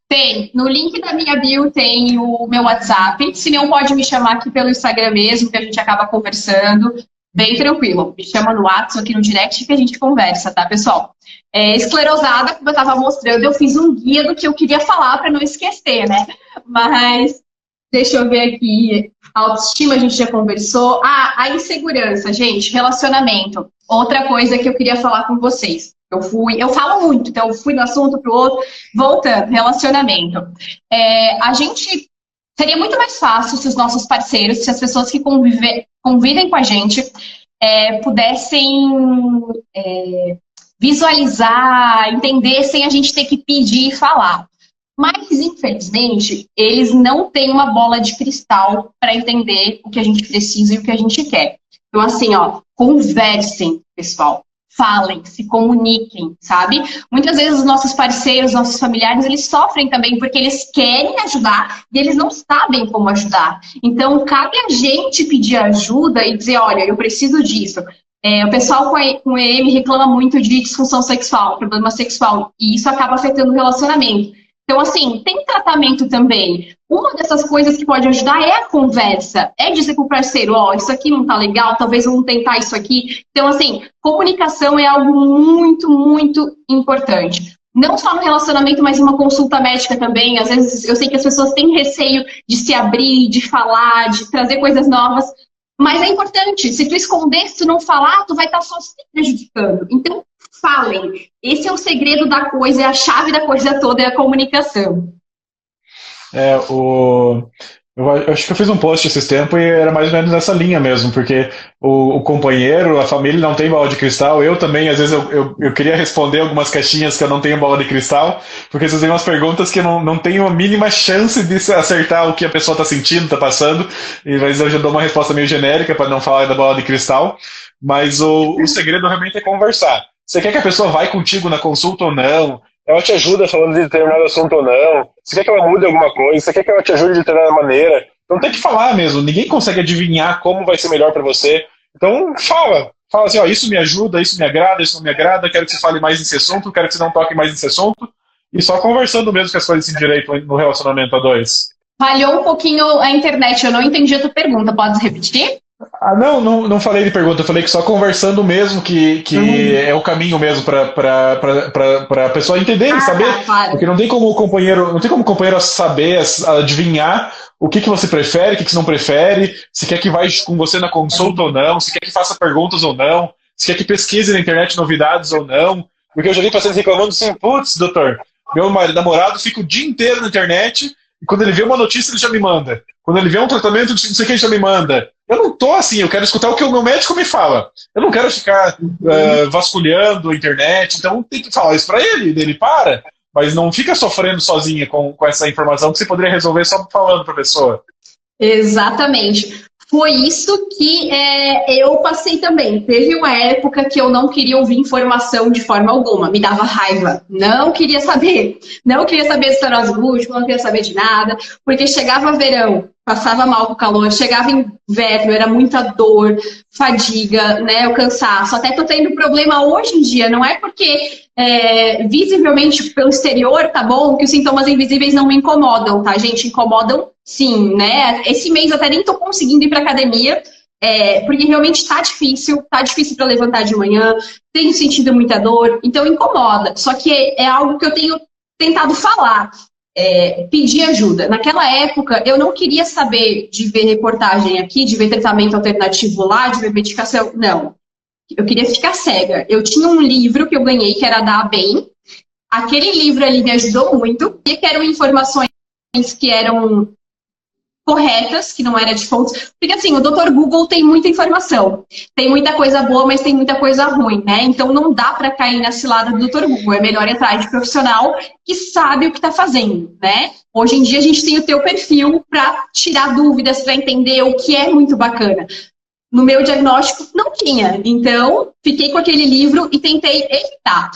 Tem. No link da minha bio tem o meu WhatsApp. Se não, pode me chamar aqui pelo Instagram mesmo, que a gente acaba conversando. Bem tranquilo. Me chama no WhatsApp, aqui no direct, que a gente conversa, tá, pessoal? Esclerosada, como eu estava mostrando, eu fiz um guia do que eu queria falar para não esquecer, né? Mas, deixa eu ver aqui. Autoestima, a gente já conversou. A insegurança, gente, relacionamento. Outra coisa que eu queria falar com vocês. Eu falo muito, então eu fui do assunto para o outro. Voltando, relacionamento. Seria muito mais fácil se os nossos parceiros, se as pessoas que convivem com a gente pudessem visualizar, entender sem a gente ter que pedir e falar. Mas, infelizmente, eles não têm uma bola de cristal para entender o que a gente precisa e o que a gente quer. Então, assim, conversem, pessoal. Falem, se comuniquem, sabe? Muitas vezes os nossos parceiros, nossos familiares, eles sofrem também porque eles querem ajudar e eles não sabem como ajudar. Então, cabe a gente pedir ajuda e dizer, olha, eu preciso disso. O pessoal com EM reclama muito de disfunção sexual, problema sexual, e isso acaba afetando o relacionamento. Então, assim, tem tratamento também. Uma dessas coisas que pode ajudar é a conversa. É dizer pro parceiro, isso aqui não tá legal, talvez vamos tentar isso aqui. Então, assim, comunicação é algo muito, muito importante. Não só no relacionamento, mas numa consulta médica também. Às vezes, eu sei que as pessoas têm receio de se abrir, de falar, de trazer coisas novas. Mas é importante. Se tu esconder, se tu não falar, tu vai estar só se prejudicando. Então, falem. Esse é o segredo da coisa, é a chave da coisa toda, é a comunicação. Eu acho que eu fiz um post esses tempos e era mais ou menos nessa linha mesmo, porque o companheiro, a família não tem bola de cristal. Eu também, às vezes, eu queria responder algumas caixinhas que eu não tenho bola de cristal, porque vocês têm umas perguntas que eu não tenho a mínima chance de acertar o que a pessoa está sentindo, está passando, e às vezes eu já dou uma resposta meio genérica para não falar da bola de cristal. Mas o segredo realmente é conversar. Você quer que a pessoa vá contigo na consulta ou não? Ela te ajuda falando de determinado assunto ou não? Você quer que ela mude alguma coisa? Você quer que ela te ajude de determinada maneira? Então tem que falar mesmo. Ninguém consegue adivinhar como vai ser melhor para você. Então fala. Fala assim, ó, isso me ajuda, isso me agrada, isso não me agrada, quero que você fale mais nesse assunto, quero que você não toque mais nesse assunto. E só conversando mesmo que as coisas se endireitam no relacionamento a dois. Falhou um pouquinho a internet, eu não entendi a tua pergunta, pode repetir? Não falei de pergunta, eu falei que só conversando mesmo que é o caminho mesmo para a pessoa entender e saber. Tá, claro. Porque não tem como o companheiro saber, adivinhar o que você prefere, o que você não prefere, se quer que vá com você na consulta ou não, se quer que faça perguntas ou não, se quer que pesquise na internet novidades ou não. Porque eu já vi pacientes reclamando assim, putz, doutor, meu namorado fica o dia inteiro na internet e quando ele vê uma notícia ele já me manda. Quando ele vê um tratamento, não sei o que, ele já me manda. Eu não tô assim, eu quero escutar o que o meu médico me fala. Eu não quero ficar vasculhando a internet, então tem que falar isso pra ele para, mas não fica sofrendo sozinha com essa informação que você poderia resolver só falando pra pessoa. Exatamente. Foi isso que eu passei também. Teve uma época que eu não queria ouvir informação de forma alguma, me dava raiva. Não queria saber. Não queria saber de estourose múltipla, não queria saber de nada, porque chegava verão, passava mal com o calor, chegava inverno, era muita dor, fadiga, né, o cansaço. Até tô tendo problema hoje em dia, não é porque visivelmente pelo exterior tá bom, que os sintomas invisíveis não me incomodam, tá, gente? Incomodam sim, né? Esse mês até nem tô conseguindo ir pra academia, porque realmente tá difícil para levantar de manhã, tenho sentido muita dor, então incomoda. Só que é algo que eu tenho tentado falar. Pedir ajuda. Naquela época, eu não queria saber de ver reportagem aqui, de ver tratamento alternativo lá, de ver medicação. Não. Eu queria ficar cega. Eu tinha um livro que eu ganhei, que era da ABEM. Aquele livro ali me ajudou muito. E que eram informações que eram corretas, que não era de fontes. Porque assim, o Dr. Google tem muita informação. Tem muita coisa boa, mas tem muita coisa ruim, né? Então não dá para cair na cilada do Dr. Google. É melhor entrar de profissional que sabe o que está fazendo, né? Hoje em dia a gente tem o teu perfil para tirar dúvidas, para entender o que é muito bacana. No meu diagnóstico não tinha. Então, fiquei com aquele livro e tentei evitar.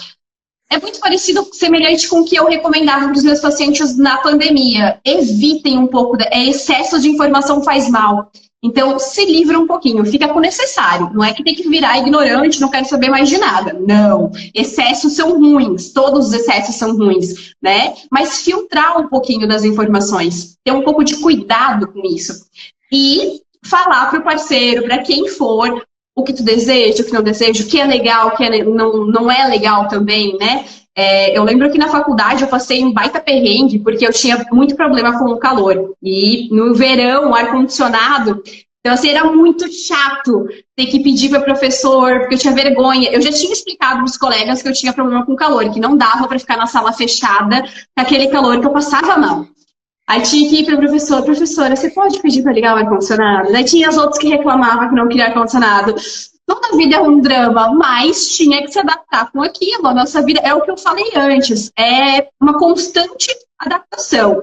É muito parecido, semelhante com o que eu recomendava para os meus pacientes na pandemia. Evitem um pouco, excesso de informação faz mal. Então, se livra um pouquinho, fica com o necessário. Não é que tem que virar ignorante, não quero saber mais de nada. Não, excessos são ruins, todos os excessos são ruins, né? Mas filtrar um pouquinho das informações, ter um pouco de cuidado com isso. E falar para o parceiro, para quem for, o que tu deseja, o que não deseja, o que é legal, o que não é legal também, né? Eu lembro que na faculdade eu passei um baita perrengue, porque eu tinha muito problema com o calor. E no verão, ar-condicionado, então assim, era muito chato ter que pedir para o professor, porque eu tinha vergonha. Eu já tinha explicado para os colegas que eu tinha problema com calor, que não dava para ficar na sala fechada com aquele calor que eu passava mal. Aí tinha que ir para o professor, professora, você pode pedir para ligar o ar-condicionado? Daí tinha as outras que reclamavam que não queriam ar-condicionado. Toda a vida é um drama, mas tinha que se adaptar com aquilo. A nossa vida é o que eu falei antes, é uma constante adaptação.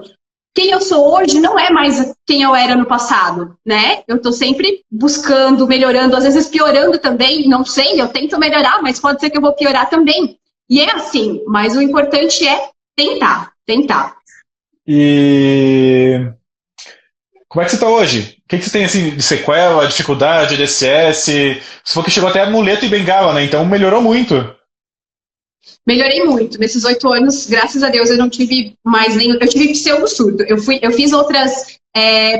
Quem eu sou hoje não é mais quem eu era no passado, né? Eu estou sempre buscando, melhorando, às vezes piorando também, não sei, eu tento melhorar, mas pode ser que eu vou piorar também. E é assim, mas o importante é tentar. E como é que você está hoje? O que você tem assim, de sequela, dificuldade, DSS? Você falou que chegou até a muleta e bengala, né? Então melhorou muito. Melhorei muito. Nesses 8 anos, graças a Deus, eu não tive mais nenhum... Eu tive pseudo-surto. Eu fiz outras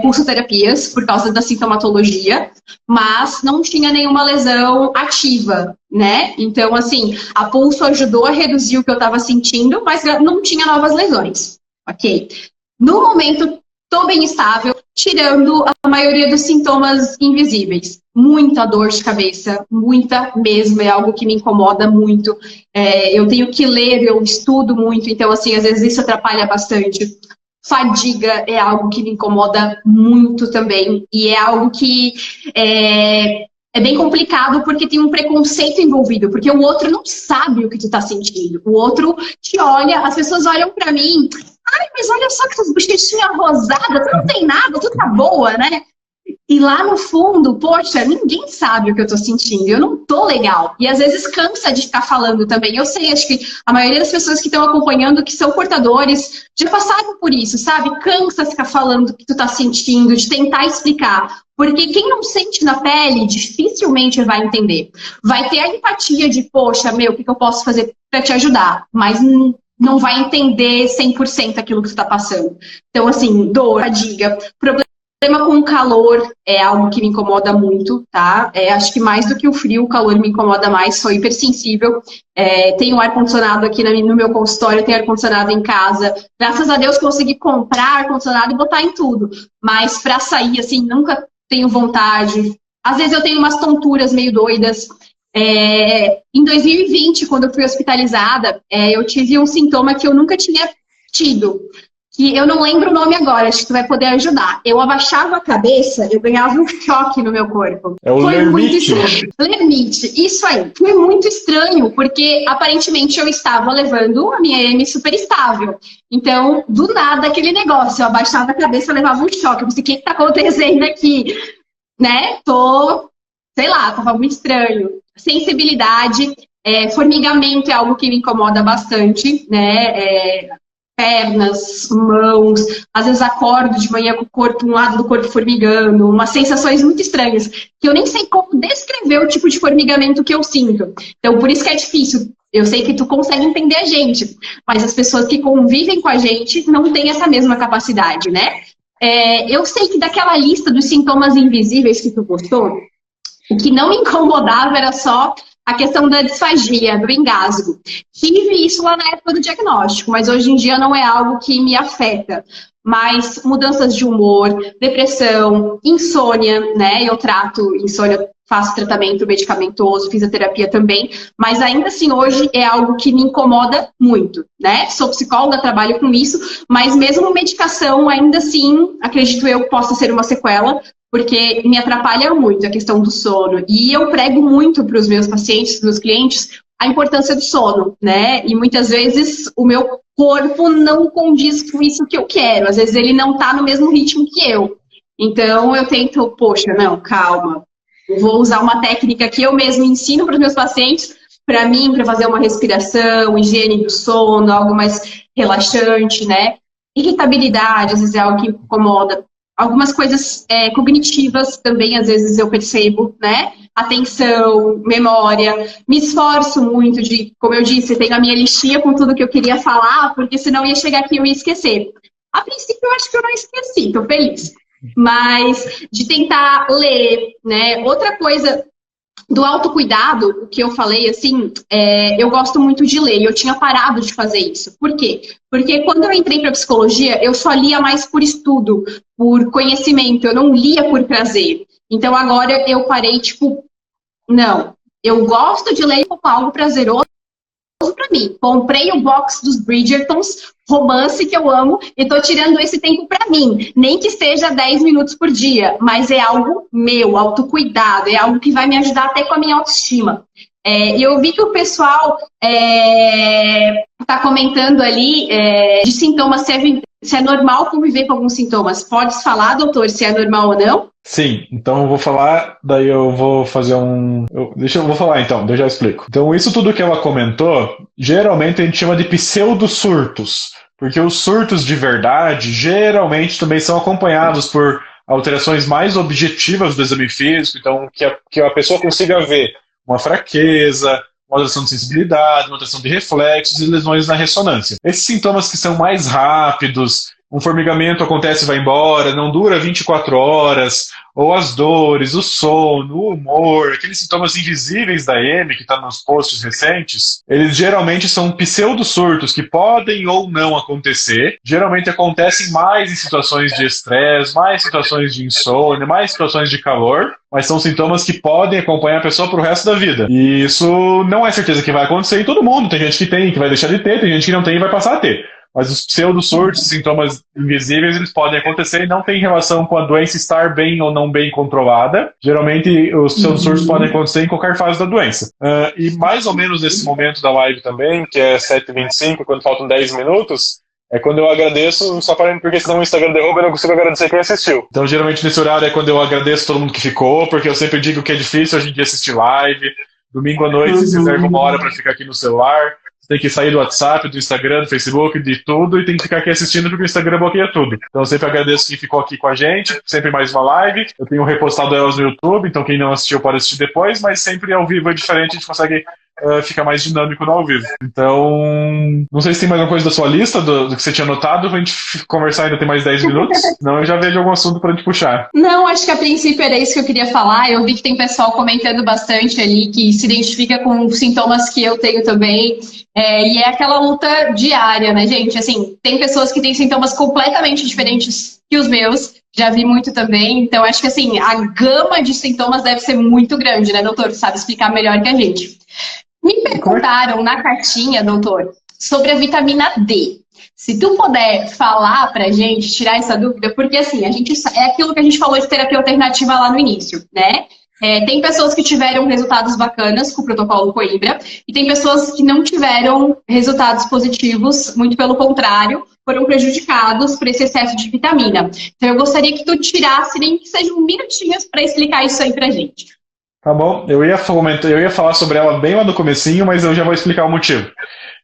pulsoterapias por causa da sintomatologia, mas não tinha nenhuma lesão ativa, né? Então, assim, a pulso ajudou a reduzir o que eu estava sentindo, mas não tinha novas lesões. Ok? No momento, estou bem estável. tirando a maioria dos sintomas invisíveis. Muita dor de cabeça, muita mesmo, é algo que me incomoda muito. Eu tenho que ler, eu estudo muito, então, assim, às vezes isso atrapalha bastante. Fadiga é algo que me incomoda muito também, e é algo que é bem complicado porque tem um preconceito envolvido, porque o outro não sabe o que tu tá sentindo. O outro te olha, as pessoas olham pra mim, ai, mas olha só que essas bochechinhas rosadas, tu não tem nada, tu tá boa, né? E lá no fundo, poxa, ninguém sabe o que eu tô sentindo, eu não tô legal. E às vezes cansa de ficar falando também. Eu sei, acho que a maioria das pessoas que estão acompanhando, que são portadores, já passaram por isso, sabe? Cansa ficar falando o que tu tá sentindo, de tentar explicar. Porque quem não sente na pele, dificilmente vai entender. Vai ter a empatia de, poxa, meu, o que eu posso fazer pra te ajudar? Mas não vai entender 100% aquilo que tu tá passando. Então, assim, dor, fadiga, problema com o calor é algo que me incomoda muito, tá? Acho que mais do que o frio, o calor me incomoda mais, sou hipersensível. Tenho ar-condicionado aqui no meu consultório, tenho ar-condicionado em casa. Graças a Deus consegui comprar ar-condicionado e botar em tudo. Mas pra sair, assim, nunca tenho vontade. Às vezes eu tenho umas tonturas meio doidas. Em 2020, quando eu fui hospitalizada, eu tive um sintoma que eu nunca tinha tido. Que eu não lembro o nome agora, acho que tu vai poder ajudar. Eu abaixava a cabeça, eu ganhava um choque no meu corpo. Foi muito estranho. Lermite, isso aí. Foi muito estranho, porque aparentemente eu estava levando a minha EM super estável. Então, do nada, aquele negócio, eu abaixava a cabeça, eu levava um choque. Eu pensei, o que está acontecendo aqui? Né? Sei lá, tava muito estranho. Sensibilidade, formigamento é algo que me incomoda bastante, né? Pernas, mãos, às vezes acordo de manhã com o corpo, um lado do corpo formigando, umas sensações muito estranhas, que eu nem sei como descrever o tipo de formigamento que eu sinto. Então, por isso que é difícil. Eu sei que tu consegue entender a gente, mas as pessoas que convivem com a gente não têm essa mesma capacidade, né? Eu sei que daquela lista dos sintomas invisíveis que tu postou, o que não me incomodava era só a questão da disfagia, do engasgo. Tive isso lá na época do diagnóstico, mas hoje em dia não é algo que me afeta. Mas mudanças de humor, depressão, insônia, né? Eu trato insônia, faço tratamento medicamentoso, fisioterapia também, mas ainda assim hoje é algo que me incomoda muito, né? Sou psicóloga, trabalho com isso, mas mesmo medicação, ainda assim, acredito eu que possa ser uma sequela, porque me atrapalha muito a questão do sono. E eu prego muito para os meus pacientes, para os meus clientes, a importância do sono, né? E muitas vezes o meu corpo não condiz com isso que eu quero. Às vezes ele não está no mesmo ritmo que eu. Então eu tento, poxa, não, calma. Eu vou usar uma técnica que eu mesmo ensino para os meus pacientes, para mim, para fazer uma respiração, higiene do sono, algo mais relaxante, né? Irritabilidade, às vezes é algo que incomoda. Algumas coisas cognitivas também, às vezes eu percebo, né? Atenção, memória. Me esforço muito de, como eu disse, tenho a minha listinha com tudo que eu queria falar, porque senão ia chegar aqui e eu ia esquecer. A princípio, eu acho que eu não esqueci, tô feliz. Mas de tentar ler, né? Outra coisa do autocuidado, o que eu falei, assim, eu gosto muito de ler, e eu tinha parado de fazer isso. Por quê? Porque quando eu entrei para psicologia, eu só lia mais por estudo, por conhecimento, eu não lia por prazer. Então agora eu parei, tipo, não, eu gosto de ler como algo prazeroso para mim. Comprei o box dos Bridgertons, romance que eu amo, e tô tirando esse tempo para mim. Nem que seja 10 minutos por dia, mas é algo meu, autocuidado, é algo que vai me ajudar até com a minha autoestima. E eu vi que o pessoal tá comentando ali de sintomas, se é normal conviver com alguns sintomas. Pode falar, doutor, se é normal ou não? Sim, então eu vou falar, daí eu vou fazer eu vou falar então, daí eu já explico. Então isso tudo que ela comentou, geralmente a gente chama de pseudo-surtos, porque os surtos de verdade, geralmente também são acompanhados por alterações mais objetivas do exame físico, então que a pessoa consiga ver uma fraqueza, uma alteração de sensibilidade, uma alteração de reflexos e lesões na ressonância. Esses sintomas que são mais rápidos um formigamento acontece e vai embora, não dura 24 horas, ou as dores, o sono, o humor, aqueles sintomas invisíveis da EME que está nos posts recentes, eles geralmente são pseudo-surtos que podem ou não acontecer, geralmente acontecem mais em situações de estresse, mais situações de insônia, mais situações de calor, mas são sintomas que podem acompanhar a pessoa pro resto da vida. E isso não é certeza que vai acontecer em todo mundo, tem gente que tem, que vai deixar de ter, tem gente que não tem e vai passar a ter. Mas os pseudo-surtos, sintomas invisíveis, eles podem acontecer e não tem relação com a doença estar bem ou não bem controlada. Geralmente, os pseudo-surtos podem acontecer em qualquer fase da doença. E mais ou menos nesse momento da live também, que é 7h25, quando faltam 10 minutos, é quando eu agradeço, só porque senão o Instagram derruba e eu não consigo agradecer quem assistiu. Então, geralmente, nesse horário é quando eu agradeço todo mundo que ficou, porque eu sempre digo que é difícil a gente assistir live. Domingo à noite, se reserva uma hora para ficar aqui no celular. Tem que sair do WhatsApp, do Instagram, do Facebook, de tudo, e tem que ficar aqui assistindo porque o Instagram bloqueia tudo. Então eu sempre agradeço quem ficou aqui com a gente, sempre mais uma live. Eu tenho repostado elas no YouTube, então quem não assistiu pode assistir depois, mas sempre ao vivo é diferente, a gente consegue ficar mais dinâmico no ao vivo. Então, não sei se tem mais alguma coisa da sua lista, do que você tinha anotado, pra gente conversar, ainda tem mais 10 minutos, senão eu já vejo algum assunto pra gente puxar. Não, acho que a princípio era isso que eu queria falar. Eu vi que tem pessoal comentando bastante ali, que se identifica com sintomas que eu tenho também. E é aquela luta diária, né, gente? Assim, tem pessoas que têm sintomas completamente diferentes que os meus, já vi muito também. Então, acho que assim, a gama de sintomas deve ser muito grande, né, doutor? Sabe explicar melhor que a gente. Me perguntaram na cartinha, doutor, sobre a vitamina D. Se tu puder falar pra gente, tirar essa dúvida, porque assim, é aquilo que a gente falou de terapia alternativa lá no início, né? Tem pessoas que tiveram resultados bacanas com o protocolo Coimbra e tem pessoas que não tiveram resultados positivos, muito pelo contrário, foram prejudicados por esse excesso de vitamina. Então eu gostaria que tu tirasse, nem que sejam minutinhos, para explicar isso aí pra gente. Tá bom, eu ia falar sobre ela bem lá no comecinho, mas eu já vou explicar o motivo.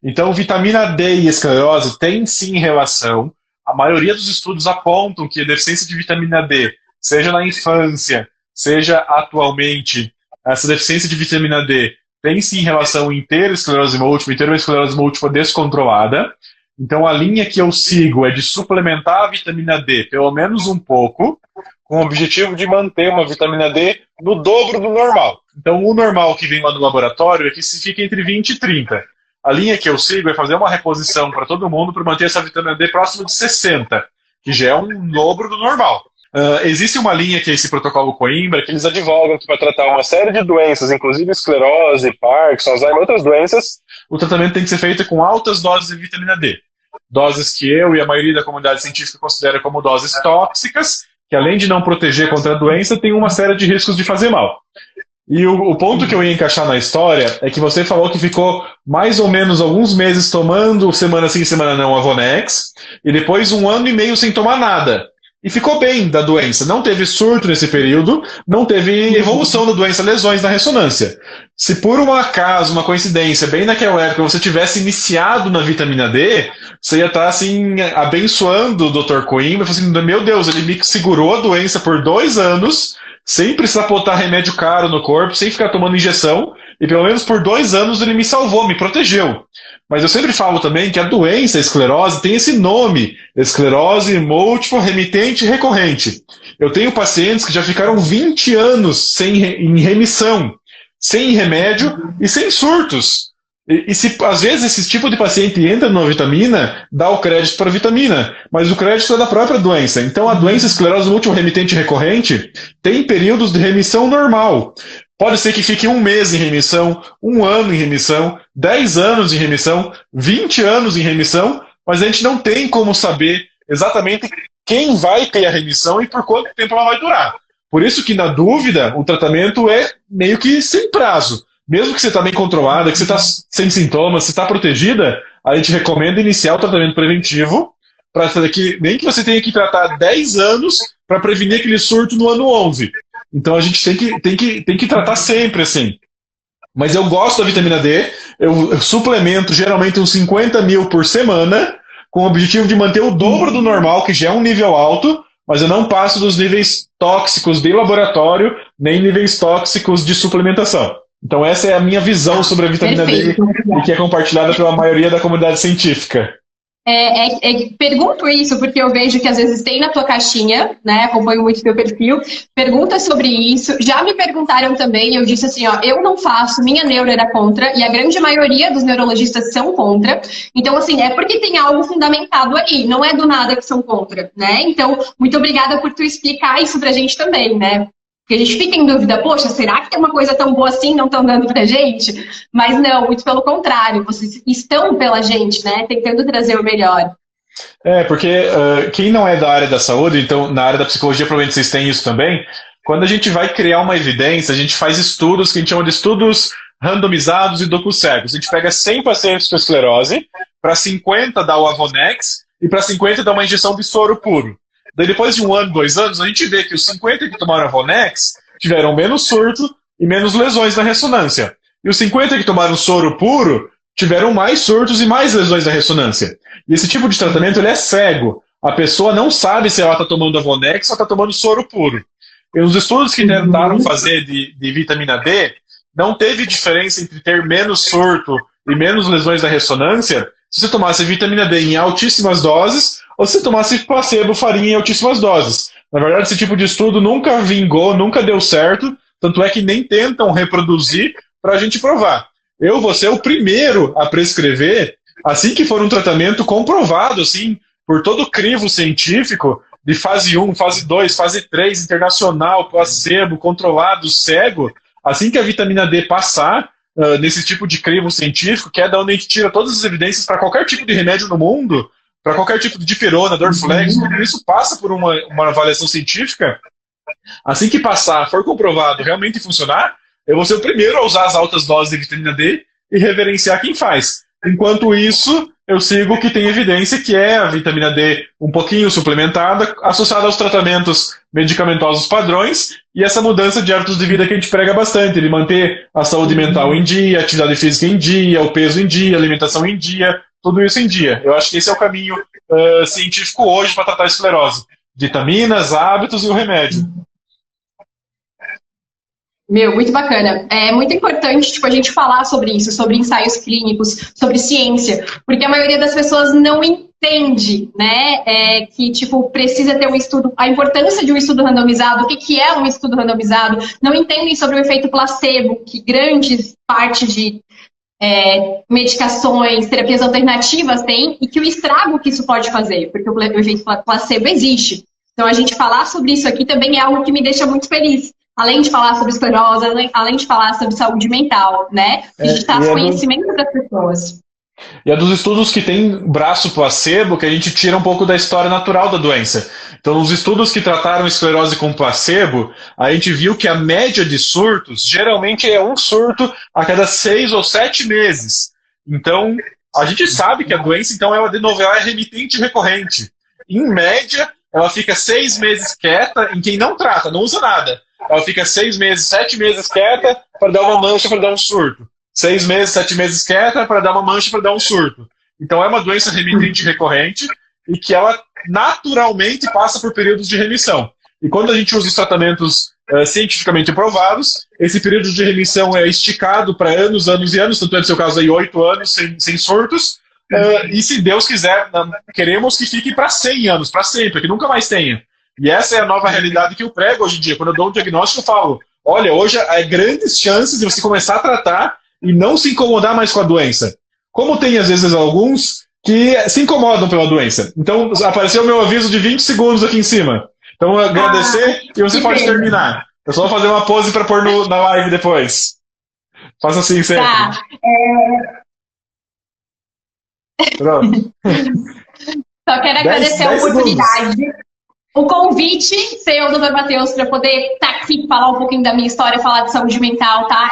Então, vitamina D e esclerose têm sim relação. A maioria dos estudos apontam que a deficiência de vitamina D, seja na infância, seja atualmente, essa deficiência de vitamina D tem sim relação em ter esclerose múltipla e ter uma esclerose múltipla descontrolada. Então, a linha que eu sigo é de suplementar a vitamina D pelo menos um pouco, com o objetivo de manter uma vitamina D no dobro do normal. Então, o normal que vem lá do laboratório é que se fica entre 20 e 30. A linha que eu sigo é fazer uma reposição para todo mundo para manter essa vitamina D próximo de 60, que já é um dobro do normal. Existe uma linha que é esse protocolo Coimbra, que eles advogam que para tratar uma série de doenças, inclusive esclerose, Parkinson, Alzheimer e outras doenças, o tratamento tem que ser feito com altas doses de vitamina D. Doses que eu e a maioria da comunidade científica considera como doses tóxicas, que além de não proteger contra a doença, tem uma série de riscos de fazer mal. E o ponto que eu ia encaixar na história é que você falou que ficou mais ou menos alguns meses tomando semana sim, semana não, Avonex, e depois 1 ano e meio sem tomar nada. E ficou bem da doença. Não teve surto nesse período, não teve evolução da doença, lesões na ressonância. Se por um acaso, uma coincidência, bem naquela época você tivesse iniciado na vitamina D, você ia estar assim, abençoando o Dr. Coimbra, assim, meu Deus, ele me segurou a doença por 2 anos, sem precisar botar remédio caro no corpo, sem ficar tomando injeção, e pelo menos por 2 anos ele me salvou, me protegeu. Mas eu sempre falo também que a doença, a esclerose, tem esse nome, esclerose múltipla remitente recorrente. Eu tenho pacientes que já ficaram 20 anos em remissão, sem remédio e sem surtos. E se às vezes esse tipo de paciente entra numa vitamina, dá o crédito para a vitamina, mas o crédito é da própria doença. Então a doença esclerose múltipla remitente recorrente tem períodos de remissão normal. Pode ser que fique 1 mês em remissão, 1 ano em remissão, 10 anos em remissão, 20 anos em remissão, mas a gente não tem como saber exatamente quem vai ter a remissão e por quanto tempo ela vai durar. Por isso que, na dúvida, o tratamento é meio que sem prazo. Mesmo que você está bem controlada, que você está sem sintomas, você está protegida, a gente recomenda iniciar o tratamento preventivo, para que nem que você tenha que tratar 10 anos para prevenir aquele surto no ano 11. Então a gente tem que tratar sempre assim. Mas eu gosto da vitamina D, eu suplemento geralmente uns 50 mil por semana, com o objetivo de manter o dobro do normal, que já é um nível alto, mas eu não passo dos níveis tóxicos de laboratório, nem níveis tóxicos de suplementação. Então essa é a minha visão sobre a vitamina D, e que é compartilhada pela maioria da comunidade científica. Pergunto isso porque eu vejo que às vezes tem na tua caixinha, né? Acompanho muito teu perfil. Pergunta sobre isso. Já me perguntaram também, eu disse assim, ó, eu não faço, minha neuro era contra, e a grande maioria dos neurologistas são contra. Então, assim, é porque tem algo fundamentado aí, não é do nada que são contra, né? Então, muito obrigada por tu explicar isso pra gente também, né? Porque a gente fica em dúvida, poxa, será que tem uma coisa tão boa assim, não estão dando pra gente? Mas não, muito pelo contrário, vocês estão pela gente, né? Tentando trazer o melhor. Porque quem não é da área da saúde, então na área da psicologia provavelmente vocês têm isso também, quando a gente vai criar uma evidência, a gente faz estudos que a gente chama de estudos randomizados e duplos cegos. A gente pega 100 pacientes com esclerose, para 50 dá o Avonex e para 50 dá uma injeção de soro puro. Daí depois de 1 ano, 2 anos, a gente vê que os 50 que tomaram Avonex tiveram menos surto e menos lesões na ressonância. E os 50 que tomaram soro puro tiveram mais surtos e mais lesões na ressonância. E esse tipo de tratamento ele é cego. A pessoa não sabe se ela está tomando Avonex ou está tomando soro puro. E os estudos que tentaram fazer de vitamina D, não teve diferença entre ter menos surto e menos lesões na ressonância se você tomasse vitamina D em altíssimas doses ou se tomasse placebo farinha em altíssimas doses. Na verdade, esse tipo de estudo nunca vingou, nunca deu certo, tanto é que nem tentam reproduzir para a gente provar. Eu vou ser o primeiro a prescrever, assim que for um tratamento comprovado, assim, por todo o crivo científico, de fase 1, fase 2, fase 3, internacional, placebo, controlado, cego, assim que a vitamina D passar nesse tipo de crivo científico, que é da onde a gente tira todas as evidências para qualquer tipo de remédio no mundo, para qualquer tipo de dipirona, Dorflex, tudo isso passa por uma avaliação científica. Assim que passar, for comprovado realmente funcionar, eu vou ser o primeiro a usar as altas doses de vitamina D e reverenciar quem faz. Enquanto isso, eu sigo o que tem evidência, que é a vitamina D um pouquinho suplementada, associada aos tratamentos medicamentosos padrões e essa mudança de hábitos de vida que a gente prega bastante, de manter a saúde mental em dia, a atividade física em dia, o peso em dia, a alimentação em dia, tudo isso em dia. Eu acho que esse é o caminho científico hoje para tratar a esclerose. Vitaminas, hábitos e o remédio. Muito bacana. É muito importante, tipo, a gente falar sobre isso, sobre ensaios clínicos, sobre ciência, porque a maioria das pessoas não entende, né, que, tipo, precisa ter um estudo, a importância de um estudo randomizado, o que é um estudo randomizado, não entendem sobre o efeito placebo, que grandes partes de medicações, terapias alternativas têm, e que o estrago que isso pode fazer, porque o efeito placebo existe. Então, a gente falar sobre isso aqui também é algo que me deixa muito feliz. Além de falar sobre esclerose, além de falar sobre saúde mental, né? A gente traz conhecimento para as pessoas. E é dos estudos que tem braço placebo que a gente tira um pouco da história natural da doença. Então, nos estudos que trataram esclerose com placebo, a gente viu que a média de surtos geralmente é um surto a cada 6 ou 7 meses. Então, a gente sabe que a doença então, é uma adenoviral remitente recorrente. Em média, ela fica 6 meses quieta em quem não trata, não usa nada. Ela fica 6 meses, 7 meses quieta para dar uma mancha, para dar um surto. 6 meses, 7 meses quieta para dar uma mancha, para dar um surto. Então é uma doença remitente recorrente e que ela naturalmente passa por períodos de remissão. E quando a gente usa os tratamentos cientificamente provados, esse período de remissão é esticado para anos, anos e anos, tanto é no seu caso aí 8 anos sem surtos, e se Deus quiser, queremos que fique para 100 anos, para sempre, que nunca mais tenha. E essa é a nova realidade que eu prego hoje em dia. Quando eu dou um diagnóstico, eu falo, olha, hoje há grandes chances de você começar a tratar e não se incomodar mais com a doença. Como tem, às vezes, alguns que se incomodam pela doença. Então, apareceu o meu aviso de 20 segundos aqui em cima. Então, agradecer e você pode terminar. Eu só vou fazer uma pose para pôr na live depois. Faça assim sempre. Tá. Pronto. Só quero agradecer a oportunidade. Segundos. O convite, ser o Dr. Matheus, para poder estar aqui, falar um pouquinho da minha história, falar de saúde mental, tá?